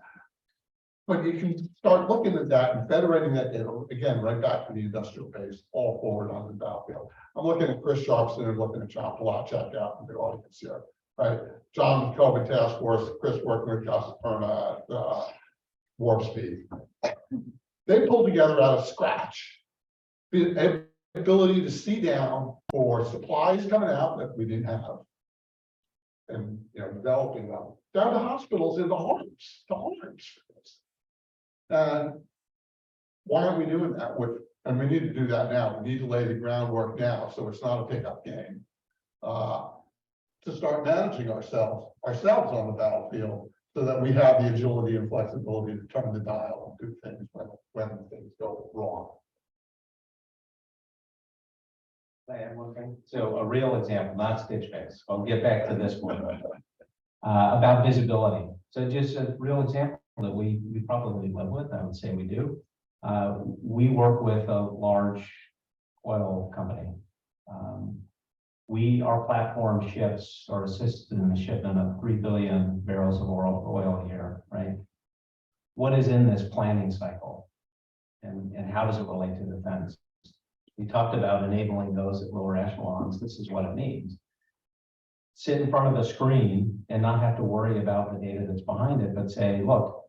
C: But you can start looking at that and federating that data, again, right back to the industrial base, all forward on the battlefield. I'm looking at Chris Sharpson and looking at John Palachuk out in the audience here, right? John, the COVID task force, Chris working with Gus Perna at Warp Speed. They pulled together out of scratch the ability to see down for supplies coming out that we didn't have. And developing them down to hospitals in the harms, and why aren't we doing that and we need to do that now. We need to lay the groundwork now, so it's not a pickup game. To start managing ourselves on the battlefield, so that we have the agility and flexibility to turn the dial and do things when things go wrong.
D: I add one thing? So a real example, not Stitch Fix. I'll get back to this one. About visibility. So just a real example that we probably live with, I would say we do. We work with a large oil company. Our platform ships or assists in the shipment of 3 billion barrels of oil a year, right? What is in this planning cycle? And how does it relate to defense? We talked about enabling those at lower echelons. This is what it means. Sit in front of the screen and not have to worry about the data that's behind it, but say, look,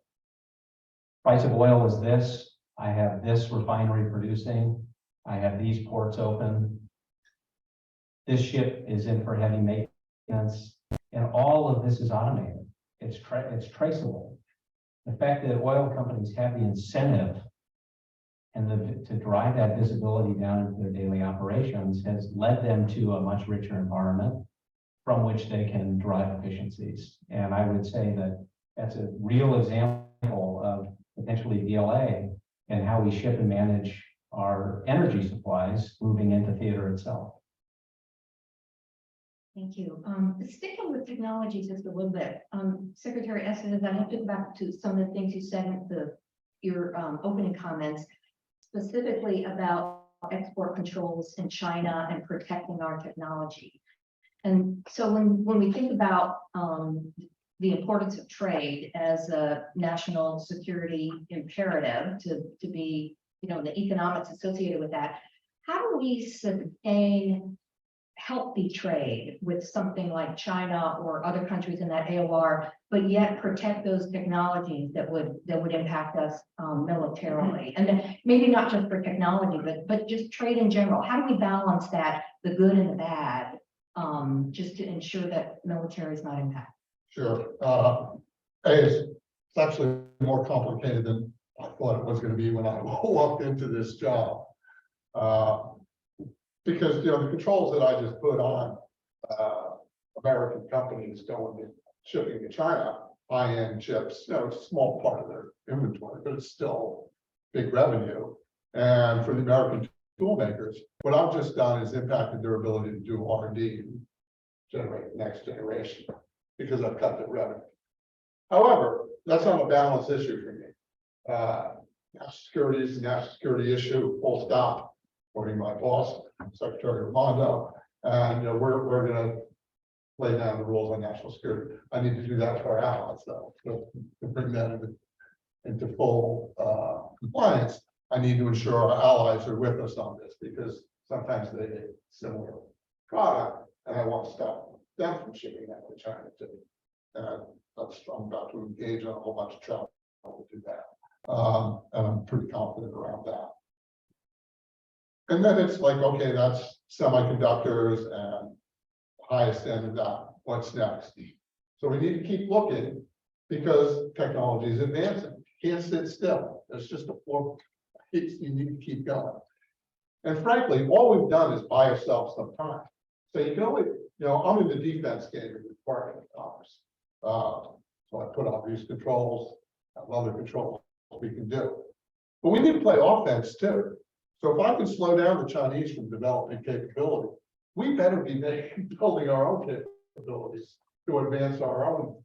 D: price of oil is this. I have this refinery producing. I have these ports open. This ship is in for heavy maintenance. And all of this is automated. It's traceable. The fact that oil companies have the incentive and to drive that visibility down into their daily operations has led them to a much richer environment from which they can drive efficiencies. And I would say that that's a real example of potentially DLA and how we ship and manage our energy supplies moving into theater itself.
B: Thank you. Sticking with technology just a little bit, Secretary Estes, I have to go back to some of the things you said in your opening comments, specifically about export controls in China and protecting our technology. And so when we think about the importance of trade as a national security imperative to be, the economics associated with that, how do we sustain healthy trade with something like China or other countries in that AOR, but yet protect those technologies that would impact us militarily? And then maybe not just for technology, but just trade in general. How do we balance that, the good and the bad, just to ensure that military is not impacted?
C: Sure. It's actually more complicated than I thought it was going to be when I walked into this job. Because the controls that I just put on American companies going and shipping to China, high-end chips, it's a small part of their inventory, but it's still big revenue. And for the American tool makers, what I've just done is impacted their ability to do R&D and generate next generation because I've cut their revenue. However, that's not a balance issue for me. National security is a national security issue, full stop. According to my boss, Secretary Raimondo, and we're going to lay down the rules on national security. I need to do that to our allies, though, to bring that into into full compliance, I need to ensure our allies are with us on this, because sometimes they get similar product, and I want to stop them from shipping that to China too. And I'm about to engage on a whole bunch of travel to do that. And I'm pretty confident around that. And then it's like, okay, that's semiconductors and highest end of that. What's next? So we need to keep looking because technology is advancing. You can't sit still. There's just a floor. You need to keep going. And frankly, all we've done is buy ourselves some time. So you can only, I'm in the defense game of the Department of Commerce. So I put obvious controls, other controls we can do. But we need to play offense too. So if I can slow down the Chinese from developing capability, we better be building our own capabilities to advance our own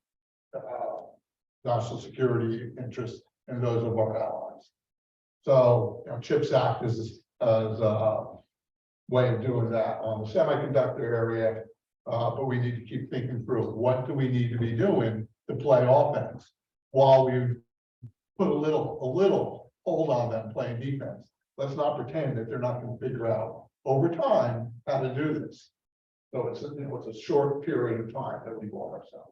C: national security interests and those of our allies. So, CHIPS Act is a way of doing that on the semiconductor area. But we need to keep thinking through what do we need to be doing to play offense while we put a little hold on them playing defense. Let's not pretend that they're not going to figure out over time how to do this. So it's a short period of time that we bought ourselves.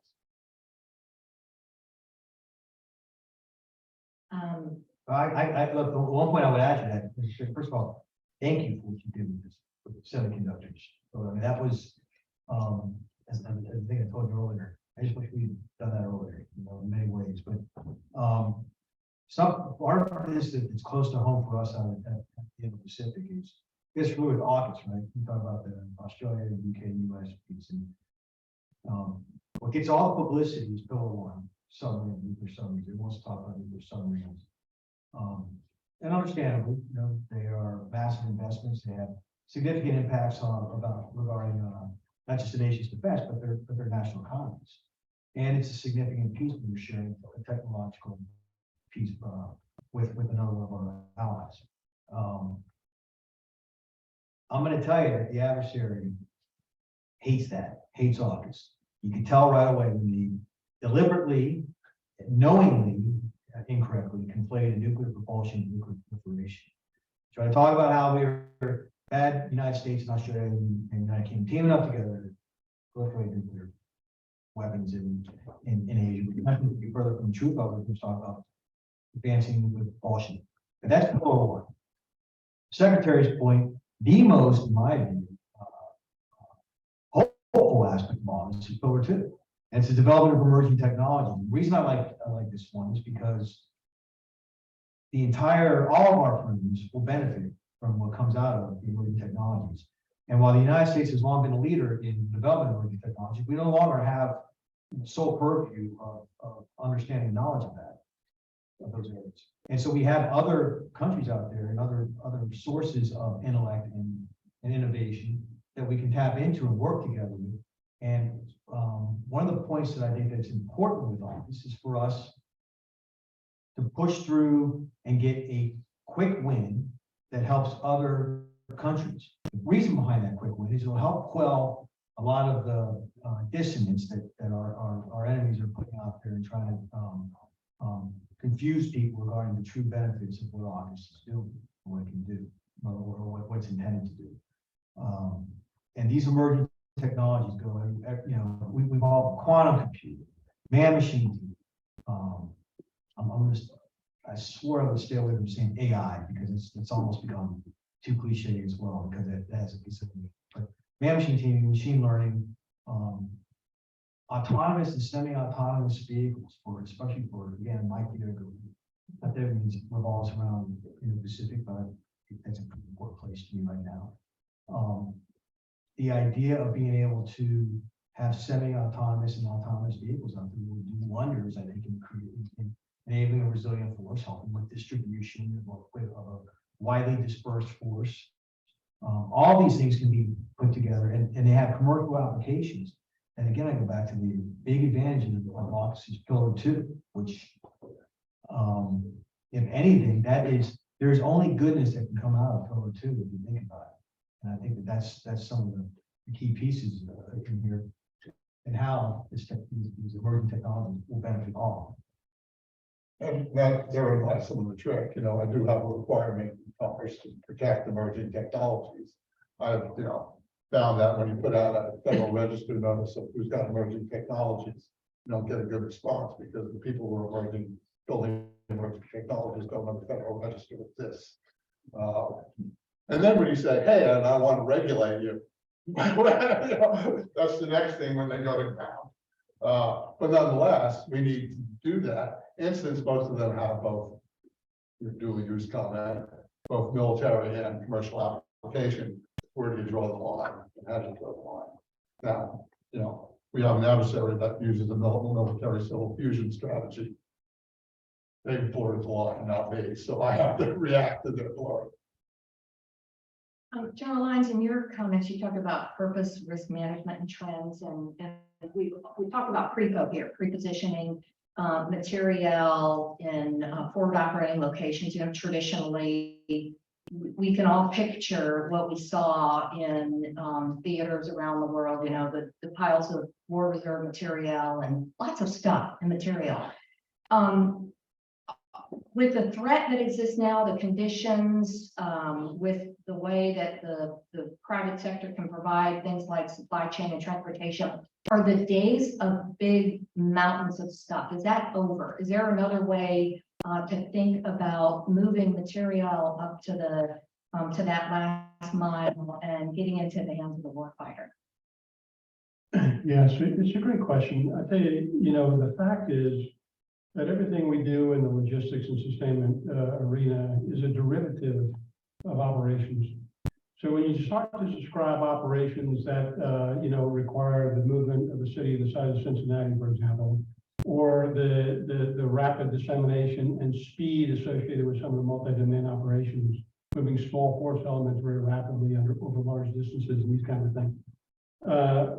E: I look, the one point I would add to that is, first of all, thank you for what you did with this, with the semiconductors. So, I mean, that was, as I think I told you earlier, I just wish we'd done that earlier, in many ways, but, some part of this that's close to home for us on at the Indo-Pacific is familiar with AUKUS, right? We talk about the Australia, UK, US piece, and what gets all the publicity is Pillar 1, submarine, nuclear submarines. They want to talk about nuclear submarines. And understandably, they are massive investments. They have significant impacts regarding not just the nation's defense, but their national economies. And it's a significant piece when you're sharing a technological piece with another one of our allies. I'm going to tell you that the adversary hates AUKUS. You can tell right away when they deliberately, knowingly, incorrectly conflated nuclear propulsion and nuclear proliferation. Try to talk about how we are bad, United States and Australia and United Kingdom teaming up together to proliferate nuclear weapons in Asia. We can be further from the truth, but we can talk about advancing nuclear propulsion. And that's Pillar 1. Secretary's point, the most, in my view, hopeful aspect of all this is Pillar 2. And it's the development of emerging technology. The reason I like this one is because all of our friends will benefit from what comes out of the emerging technologies. And while the United States has long been a leader in development of emerging technology, we no longer have sole purview of understanding knowledge of those areas. And so we have other countries out there and other sources of intellect and innovation that we can tap into and work together with. And one of the points that I think that's important with all this is for us to push through and get a quick win that helps other countries. The reason behind that quick win is it will help quell a lot of the dissonance that our enemies are putting out there and trying to confuse people regarding the true benefits of what AUKUS is doing, what it can do, or what's intended to do. And these emerging technologies go, we've all quantum computing, man-machine. I swore I would stay away from saying AI because it's almost become too cliche as well because it has a piece of me. But man-machine teaming, machine learning, autonomous and semi-autonomous vehicles especially for again, my theater that there means revolves around in the Pacific, but that's a pretty important place to be right now. The idea of being able to have semi-autonomous and autonomous vehicles out there will do wonders, I think, in enabling a resilient force, helping with distribution of a widely dispersed force. All these things can be put together and they have commercial applications. And again, I go back to the big advantage of AUKUS is Pillar 2, which, if anything, there's only goodness that can come out of Pillar 2 if you think about it. And I think that's some of the key pieces in here and how these emerging technologies will benefit all.
C: And that, there lies some of the trick, you know, I do have a requirement in Congress to protect emerging technologies. I've, you know, found that when you put out a federal register notice of who's got emerging technologies, you don't get a good response because the people who are building emerging technologies don't know the federal register exists. And then when you say, hey, and I want to regulate you, that's the next thing when they go to ground. But nonetheless, we need to do that. And since most of them have both your dual use comment, both military and commercial application, where do you draw the line? And how do you draw the line? Now, you know, we have an adversary that uses a military civil fusion strategy. They blurred the line, not me, so I have to react to their blur.
B: General Lyons, in your comments, you talk about purpose, risk management and trends, and we talk about pre-po here, pre-positioning material in forward operating locations. You know, traditionally, we can all picture what we saw in theaters around the world, you know, the piles of war reserve material and lots of stuff and material. With the threat that exists now, the conditions, with the way that the private sector can provide things like supply chain and transportation, are the days of big mountains of stuff, is that over? Is there another way to think about moving material up to to that last mile and getting into the hands of the warfighter?
F: Yes, it's a great question. I tell you, you know, the fact is that everything we do in the logistics and sustainment arena is a derivative of operations. So when you start to describe operations that, you know, require the movement of a city the size of Cincinnati, for example, or the rapid dissemination and speed associated with some of the multi-domain operations, moving small force elements very rapidly over large distances and these kinds of things,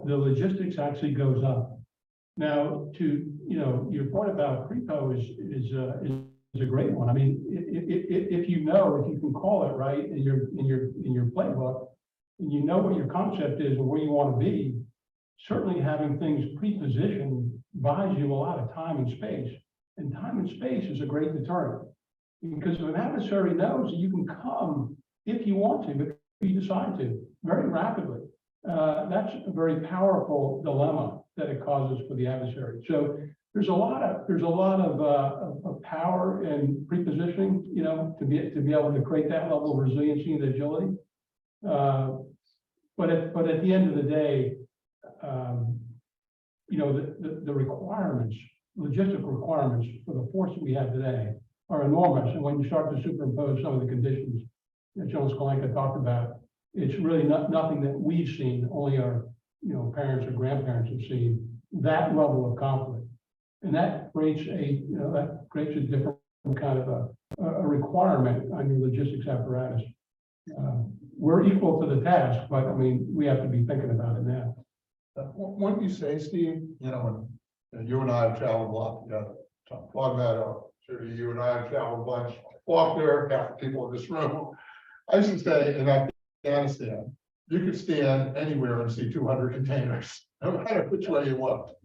F: the logistics actually goes up. Now, to, you know, your point about pre-po is a great one. I mean, if you know, if you can call it right in your playbook, and you know what your concept is and where you want to be, certainly having things pre-positioned buys you a lot of time and space. And time and space is a great deterrent, because if an adversary knows that you can come if you want to, but if you decide to, very rapidly, that's a very powerful dilemma that it causes for the adversary. So there's a lot of power in pre-positioning, you know, to be able to create that level of resiliency and agility. But at the end of the day, you know, the requirements, logistical requirements for the force that we have today are enormous. And when you start to superimpose some of the conditions that General Skolenka talked about, it's really nothing that we've seen, only our, you know, parents or grandparents have seen that level of conflict. And that creates a different kind of a requirement on your logistics apparatus. We're equal to the task, but I mean, we have to be thinking about it now.
C: What you say, Steve, you know, and you and I have traveled a lot together. Long Meadow, Judy, you and I have traveled a bunch. Faulkner, half the people in this room. I used to say in Afghanistan, you could stand anywhere and see 200 containers, no matter which way you look.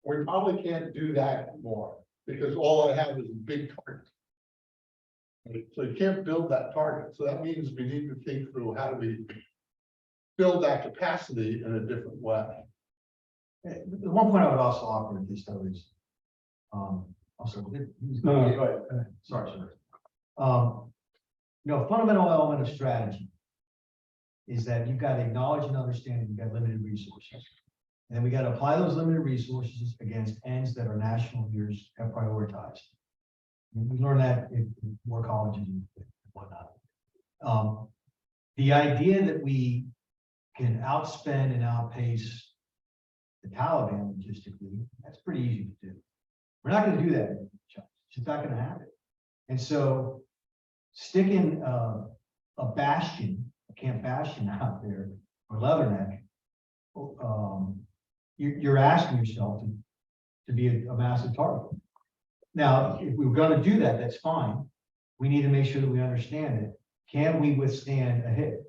C: We probably can't do that anymore because all I have is a big target. So you can't build that target. So that means we need to think through how do we build that capacity in a different way.
E: The one point I would also offer with this though is, also,
F: No,
E: go ahead. Sorry, sir. You know, a fundamental element of strategy is that you've got to acknowledge and understand you've got limited resources. And then we got to apply those limited resources against ends that our national leaders have prioritized. We learn that in war colleges and whatnot. The idea that we can outspend and outpace the Taliban logistically, that's pretty easy to do. We're not going to do that. It's just not going to happen. And so sticking a bastion, a Camp Bastion out there, or Leatherneck, you're asking yourself to be a massive target. Now, if we're going to do that, that's fine. We need to make sure that we understand it. Can we withstand a hit?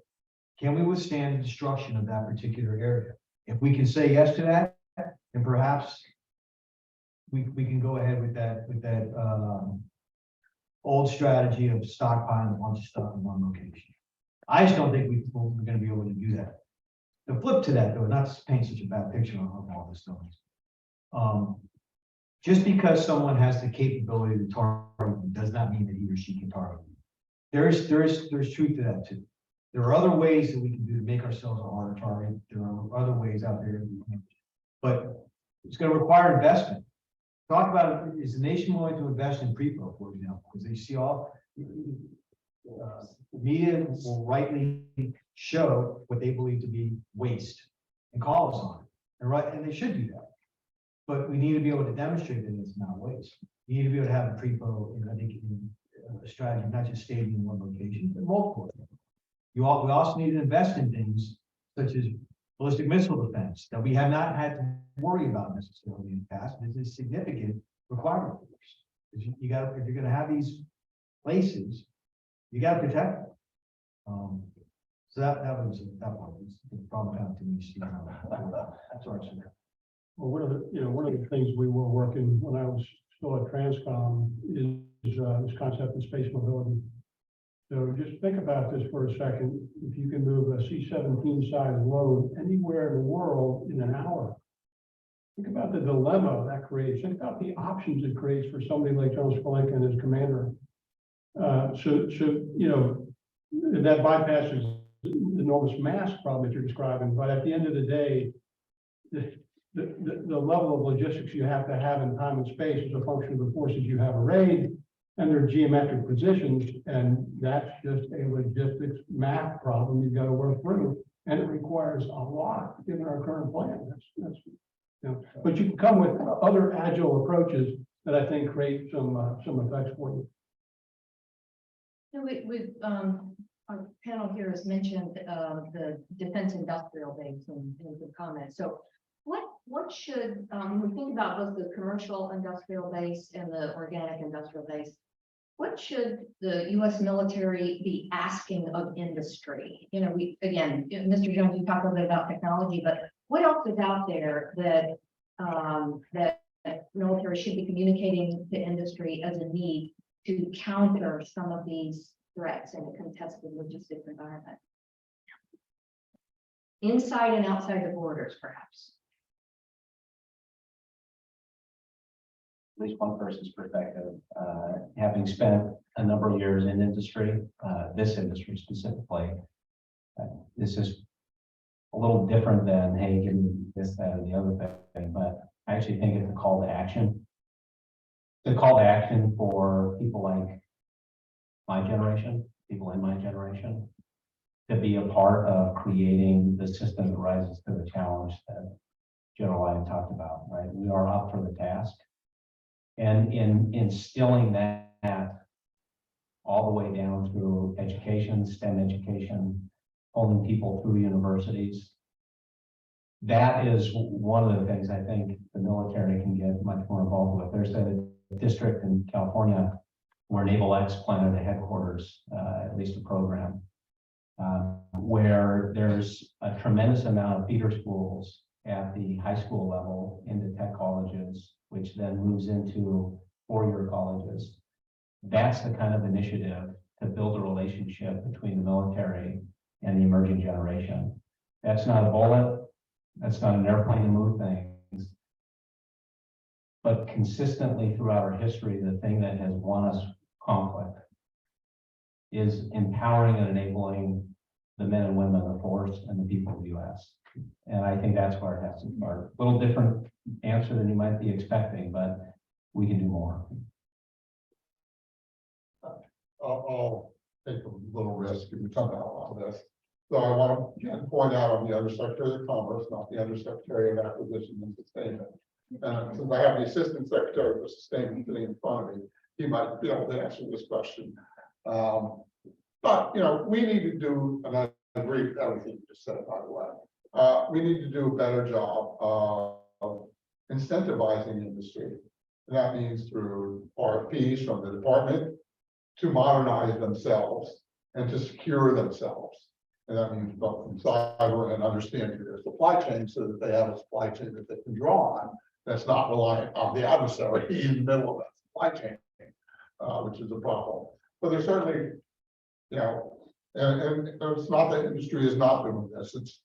E: Can we withstand the destruction of that particular area? If we can say yes to that, then perhaps we can go ahead with that, old strategy of stockpiling a bunch of stuff in one location. I just don't think we're gonna be able to do that. The flip to that, though, not to paint such a bad picture of all this stuff. Just because someone has the capability to target does not mean that he or she can target. There's truth to that too. There are other ways that we can do to make ourselves a harder target. There are other ways out there, but it's going to require investment. Talk about, is the nation willing to invest in Prepo, for example, because they see all the media will rightly show what they believe to be waste and call us on it, and they should do that. But we need to be able to demonstrate that it's not waste. We need to be able to have a Prepo, I think, in a strategy, not just staying in one location, but multiple. We also need to invest in things such as ballistic missile defense that we have not had to worry about necessarily in the past. This is a significant requirement for us. If you're going to have these places, you got to protect them. So that was the problem to me. Sorry, sir.
F: Well, one of the things we were working when I was still at Transcom is this concept of space mobility. So just think about this for a second. If you can move a C-17 size load anywhere in the world in an hour, think about the dilemma that creates. Think about the options it creates for somebody like General Spolenka and his commander. So that bypasses the enormous mass problem that you're describing. But at the end of the day, the level of logistics you have to have in time and space is a function of the forces you have arrayed and their geometric positions, and that's just a logistics math problem you've got to work through, and it requires a lot given our current plan. But you can come with other agile approaches that I think create some effects for you.
B: Our panel here has mentioned the defense industrial base in the comments. So what should, when we think about both the commercial industrial base and the organic industrial base, what should the U.S. military be asking of industry? Mr. Jones, you talked a little bit about technology, but what else is out there that that military should be communicating to industry as a need to counter some of these threats in a contested logistics environment? Inside and outside the borders, perhaps.
D: At least one person's perspective, having spent a number of years in industry, this industry specifically, this is a little different than, hey, give me this, that, and the other thing, but I actually think it's a call to action. The call to action for people like my generation, people in my generation, to be a part of creating the system that rises to the challenge that General Lyon talked about, right? We are up for the task. And in instilling that all the way down through education, STEM education, pulling people through universities, that is one of the things I think the military can get much more involved with. There's a district in California where Naval X planted a headquarters, at least a program, where there's a tremendous amount of feeder schools at the high school level into tech colleges, which then moves into four-year colleges. That's the kind of initiative to build a relationship between the military and the emerging generation. That's not a bullet. That's not an airplane to move things. But consistently throughout our history, the thing that has won us conflict is empowering and enabling the men and women of the force and the people of the U.S. And I think that's where it has to start. A little different answer than you might be expecting, but we can do more.
C: I'll take a little risk if we come out on this. So I want to point out I'm the Undersecretary of Commerce, not the Undersecretary of Acquisition and Sustainment. And since I have the Assistant Secretary for Sustainment sitting in front of me, he might be able to answer this question. But we need to do, and I agree with everything you just said, by the way. We need to do a better job of incentivizing industry. And that means through RFPs from the department to modernize themselves and to secure themselves. And that means both from cyber and understanding their supply chain so that they have a supply chain that they can draw on that's not reliant on the adversary in the middle of that supply chain, which is a problem. But there's certainly, you know, and it's not that industry is not doing this, it's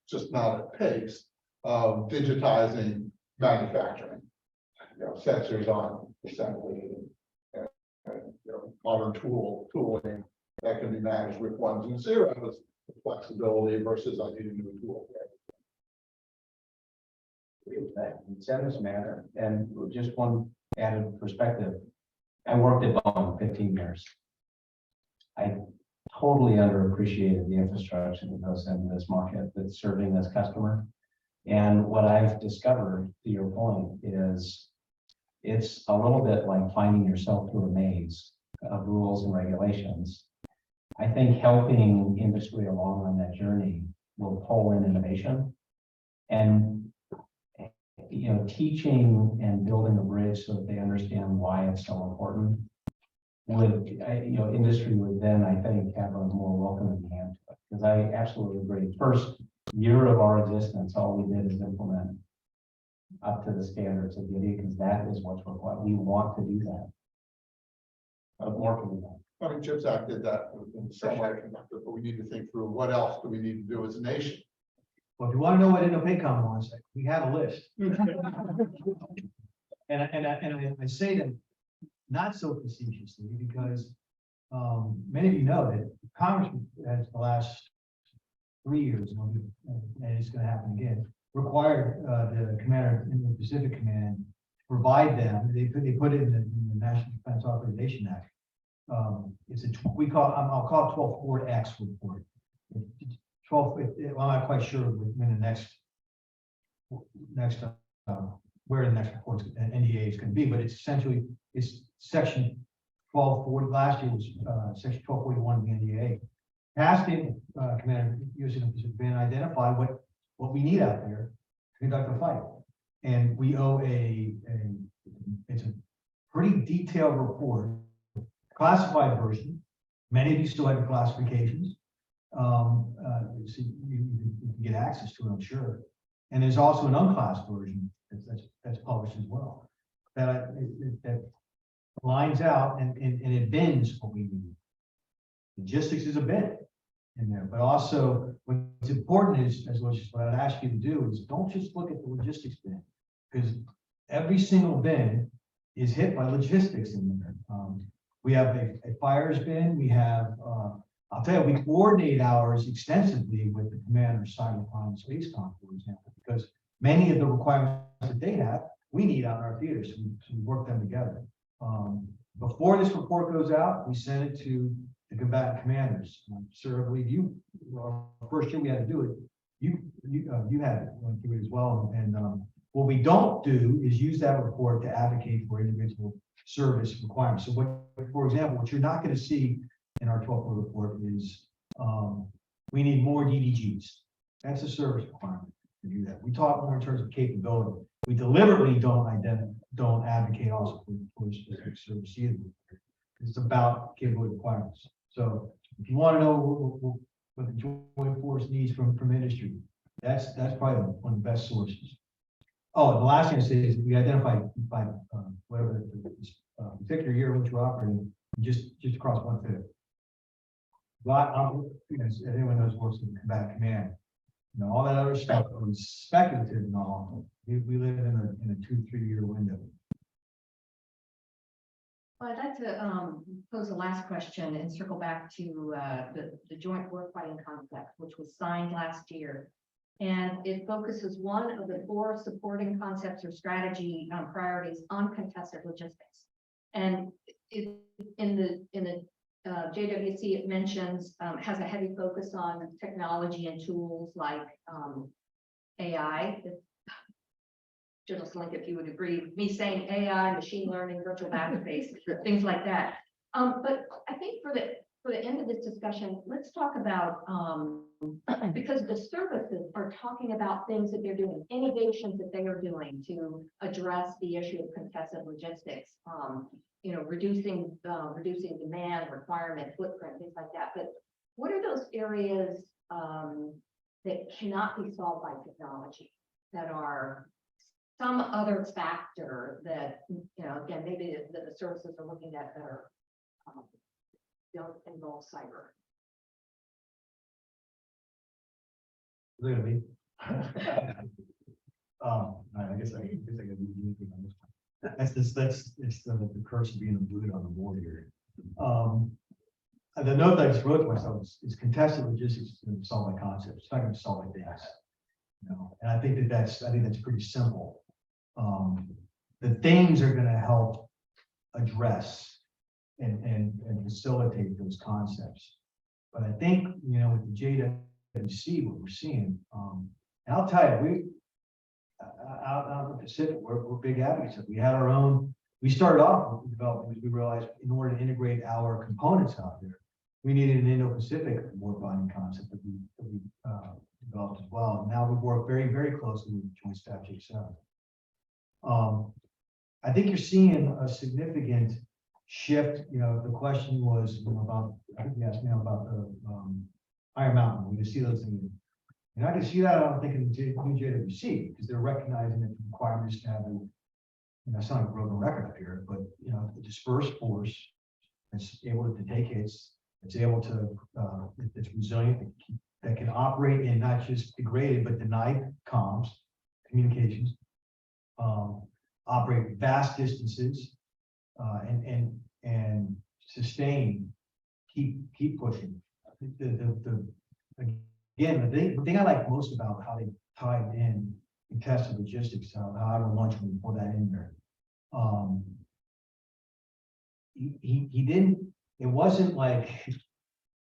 C: just not at pace of digitizing manufacturing. You know, sensors on assembly and you know, modern tooling that can be managed with ones and zeros, flexibility versus I need a new tool.
D: Incentives matter, and just one added perspective. I worked at Boeing 15 years. I totally underappreciated the infrastructure that goes into this market that's serving this customer. And what I've discovered, to your point, is it's a little bit like finding yourself through a maze of rules and regulations. I think helping industry along on that journey will pull in innovation, and you know, teaching and building a bridge so that they understand why it's so important would, you know, industry would then, I think, have a more welcoming hand to it. Because I absolutely agree. First year of our existence, all we did is implement up to the standards of the because that is what's required. We want to do that. But more can be done.
C: I mean, CHIPS Act did that in some way, but we need to think through what else do we need to do as a nation.
E: Well, if you want to know what InnoPaycom wants, we have a list. And I say that not so facetiously because many of you know that Congress has the last 3 years, and it's going to happen again, required the commander in the Pacific Command to provide them. They put it in the National Defense Authorization Act. It's I'll call it 12-4X report. 12, well, I'm not quite sure when the next where the next report NDA is going to be, but it's essentially it's section 1240. Last year was section 1241 of the NDA. Passed in Commander using Pacific Command identify what we need out there to conduct a fight, and we owe it's a pretty detailed report, classified version. Many of you still have your classifications. So you can get access to it, I'm sure. And there's also an unclassed version that's published as well. That lines out and it bends what we need. Logistics is a bend in there, but also what's important is, what I'd ask you to do is don't just look at the logistics bin, because every single bin is hit by logistics in there. We have a fires bin, we have I'll tell you, we coordinate ours extensively with the Commander Cybercrime and Space Comm, for example, because many of the requirements that they have, we need on our theaters, so we work them together. Before this report goes out, we send it to the combatant commanders. Sir, I believe you, first year we had to do it, you had it, went through it as well. And what we don't do is use that report to advocate for individual service requirements. So for example, what you're not going to see in our 12th report is we need more DDGs. That's a service requirement to do that. We talk more in terms of capability. We deliberately don't advocate also for specific service either. It's about capability requirements. So if you want to know what the joint force needs from industry, that's probably one of the best sources. Oh, and the last thing I say is we identify by whatever the particular year in which we're operating, just across 1/5. As anyone knows, works in combat command. You know, all that other stuff is speculative and all. We live in a 2-3 year window.
B: Well, I'd like to pose a last question and circle back to the joint warfighting concept, which was signed last year. And it focuses one of the 4 supporting concepts or strategy priorities on contested logistics. And in the JWC, it mentions, has a heavy focus on technology and tools like AI. General Slink, if you would agree with me saying AI, machine learning, virtual database, things like that. But I think for the end of this discussion, let's talk about, because the services are talking about things that they're doing, innovations that they are doing to address the issue of contested logistics. You know, reducing demand, requirement, footprint, things like that. But what are those areas that cannot be solved by technology that are some other factor that, you know, again, maybe the services are looking at that are don't involve cyber.
E: Look at me. I guess I gotta be unique on this one. That's the curse of being a boot on the board here. And the note that I just wrote to myself is contested logistics is going to solve my concept. It's not going to solve my things. You know, and I think that's pretty simple. The things are going to help address and facilitate those concepts. But I think, you know, with the JWC, what we're seeing, and I'll tell you, out in the Pacific, we're big advocates. We had our own, we started off with development because we realized in order to integrate our components out there, we needed an Indo-Pacific war bonding concept that we developed as well. And now we work very, very closely with Joint Staff J7. I think you're seeing a significant shift. You know, the question was, you know, about, I think you asked me about the Iron Mountain. We can see those things. And I can see that, I'm thinking new JWC, because they're recognizing that the requirement is to have a, you know, it's not a broken record up here, but, you know, the dispersed force that's able to take hits, it's able to, it's resilient, that can operate in not just degraded, but denied comms, communications, operate vast distances, and sustain, keep pushing. Again, the thing I like most about how they tied in contested logistics, however much we put that in there. He didn't, it wasn't like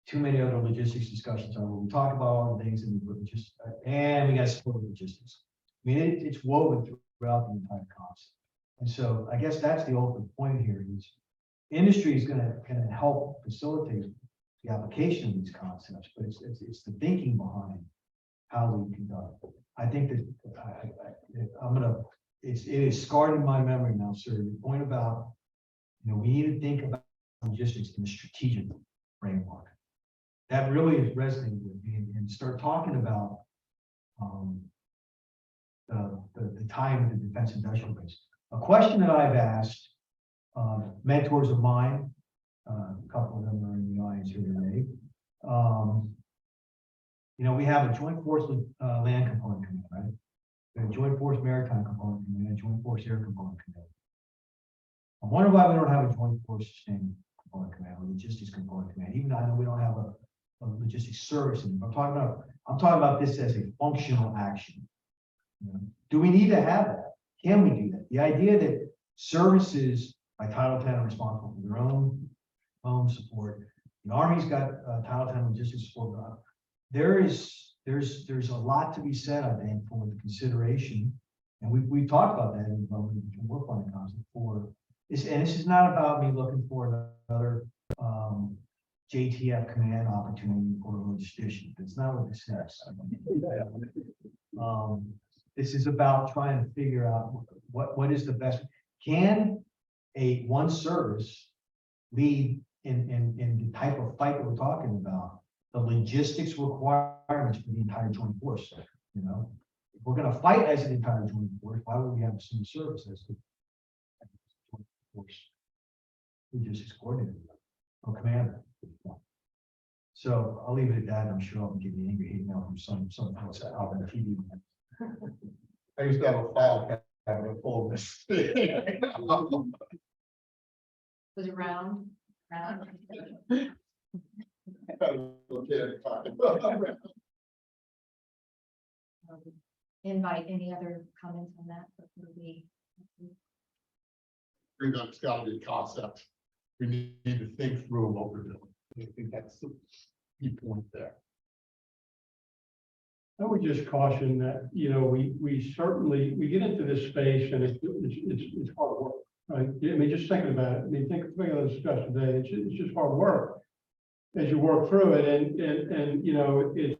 E: too many other logistics discussions where we talk about all the things and we just, and we got to support logistics. I mean, it's woven throughout the entire concept. And so I guess that's the ultimate point here is industry is going to help facilitate the application of these concepts, but it's the thinking behind how we conduct. I think that it is scarred in my memory now, sir. The point about, you know, we need to think about logistics in a strategic framework. That really is resonating with me, and start talking about the time of the defense industrial base. A question that I've asked mentors of mine, a couple of them are in the audience here today. You know, we have a joint force land component command, right? We have a joint force maritime component command, a joint force air component command. I wonder why we don't have a joint force sustainment component command, or logistics component command, even though I know we don't have a logistics service. I'm talking about this as a functional action. You know, do we need to have that? Can we do that? The idea that services by Title 10 are responsible for their own support. The Army's got Title 10 logistics support. There's a lot to be said, I think, for the consideration, and we talked about that in development work on the concept for this. And this is not about me looking for another JTF command opportunity for a logistician. That's not what this is. This is about trying to figure out what is the best. Can one service lead in the type of fight that we're talking about, the logistics requirements for the entire joint force? You know, if we're going to fight as an entire joint force, why would we have a single service as the joint force logistics coordinator or commander? So I'll leave it at that. I'm sure I'll get an angry hate mail from some folks out on the TV.
C: I used to have a file cabinet full of this.
B: Was it round? Round? Invite any other comments on that?
C: That's got to be a concept. We need to think through what we're doing. I think that's the key point there.
F: I would just caution that, you know, we certainly, we get into this space and it's hard work, right? I mean, just thinking about it, I mean, think of the discussion today, it's just hard work as you work through it, and you know, it's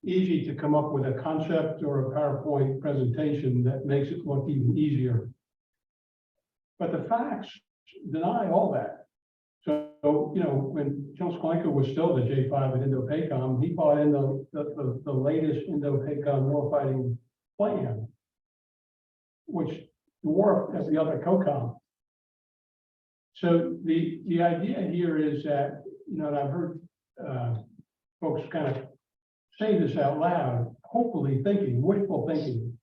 F: easy to come up with a concept or a PowerPoint presentation that makes it look even easier. But the facts deny all that. So, you know, when Joe Sklenka was still the J5 at Indo-PACOM, he bought in the latest Indo-PACOM warfighting plan. which dwarf every other COCOM. So the idea here is that, you know, and I've heard folks kind of say this out loud, hopefully thinking, wishful thinking,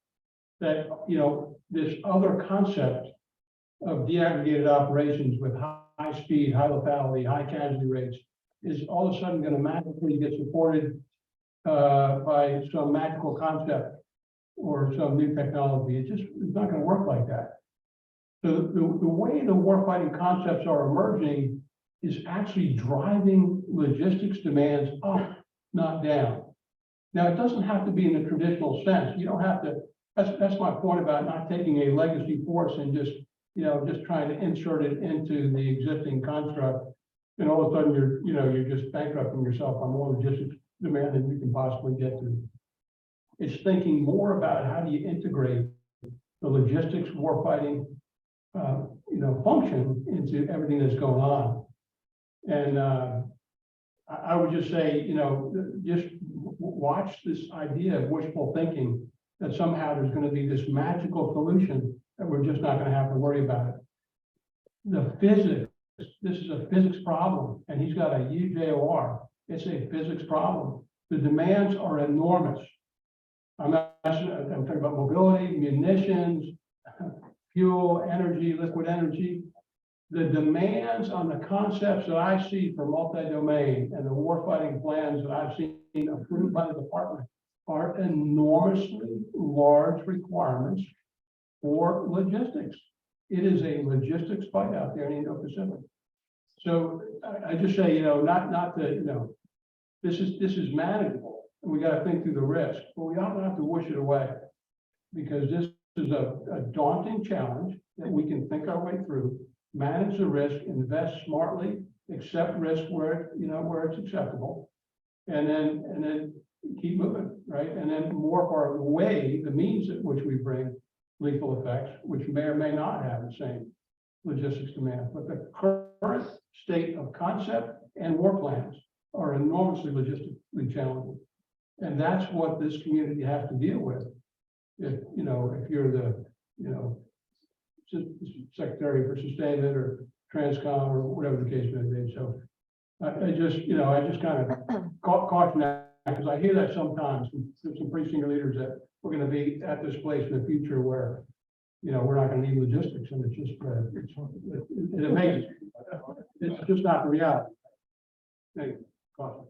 F: that, you know, this other concept of deaggregated operations with high speed, high lethality, high casualty rates is all of a sudden going to magically get supported by some magical concept or some new technology. It's not going to work like that. So the way the warfighting concepts are emerging is actually driving logistics demands up, not down. Now, it doesn't have to be in the traditional sense. You don't have to, that's my point about not taking a legacy force and just, you know, just trying to insert it into the existing construct. And all of a sudden you're just bankrupting yourself on more logistics demand than you can possibly get to. It's thinking more about how do you integrate the logistics warfighting function into everything that's going on. And I would just say, you know, just watch this idea of wishful thinking that somehow there's going to be this magical solution that we're just not going to have to worry about it. The physics, this is a physics problem, and he's got a huge AOR. It's a physics problem. The demands are enormous. I'm talking about mobility, munitions, fuel, energy, liquid energy. The demands on the concepts that I see for multi-domain and the warfighting plans that I've seen approved by the department are enormously large requirements for logistics. It is a logistics fight out there in the Indo-Pacific. So I just say, you know, not to, you know, this is manageable. And we got to think through the risk, but we don't have to wish it away, because this is a daunting challenge that we can think our way through, manage the risk, invest smartly, accept risk where it's acceptable, and then keep moving, right? And then morph our way, the means at which we bring lethal effects, which may or may not have the same logistics demand. But the current state of concept and war plans are enormously logistically challenging. And that's what this community has to deal with. If you're the, Secretary for Sustainment or Transcom or whatever the case may be. So I just kind of caution that, because I hear that sometimes from some pretty senior leaders that we're going to be at this place in the future where, we're not going to need logistics, and it's just, it amazes me. It's just not the reality. Anyway, caution.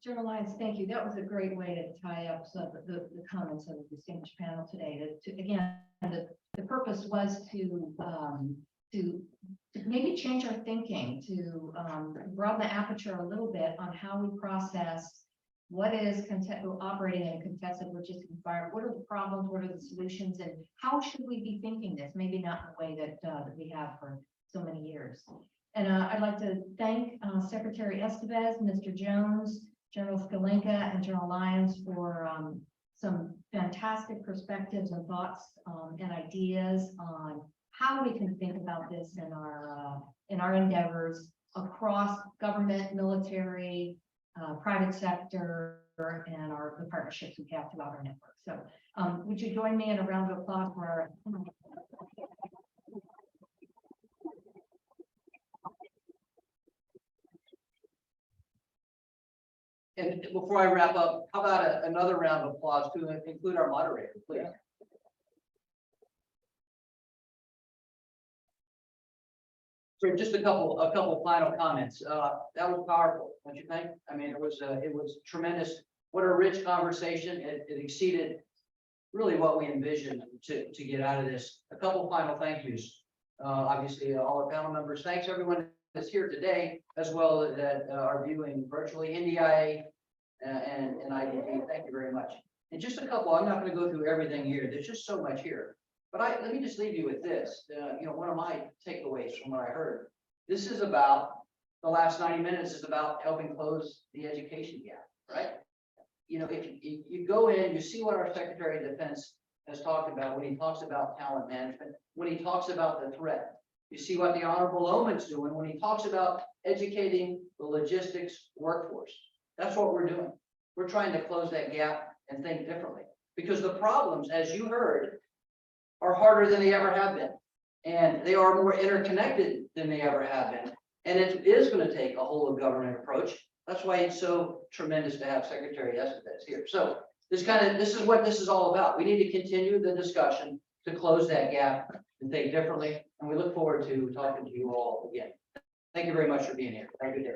B: General Lyons, thank you. That was a great way to tie up some of the comments of the distinguished panel today. Again, the purpose was to maybe change our thinking, to broaden the aperture a little bit on how we process what is operating in a contested logistics environment. What are the problems? What are the solutions? And how should we be thinking this? Maybe not in the way that we have for so many years. And I'd like to thank Secretary Estevez, Mr. Jones, General Skalenka, and General Lyons for some fantastic perspectives and thoughts and ideas on how we can think about this in our endeavors across government, military, private sector, and the partnerships we have throughout our network. So would you join me in a round of applause for our
A: And before I wrap up, how about another round of applause to include our moderator, please? So just a couple final comments. That was powerful, don't you think? I mean, it was tremendous. What a rich conversation. It exceeded really what we envisioned to get out of this. A couple final thank yous. Obviously, all our panel members. Thanks everyone that's here today, as well as that are viewing virtually, NDIA and IDP. Thank you very much. And just a couple. I'm not going to go through everything here. There's just so much here. But let me just leave you with this. One of my takeaways from what I heard. This is about the last 90 minutes is about helping close the education gap, right? If you go in, you see what our Secretary of Defense has talked about when he talks about talent management, when he talks about the threat. You see what the Honorable Loman's doing when he talks about educating the logistics workforce. That's what we're doing. We're trying to close that gap and think differently, because the problems, as you heard, are harder than they ever have been. And they are more interconnected than they ever have been. And it is going to take a whole of government approach. That's why it's so tremendous to have Secretary Estes here. So this is what this is all about. We need to continue the discussion to close that gap and think differently. And we look forward to talking to you all again. Thank you very much for being here. Have a good day.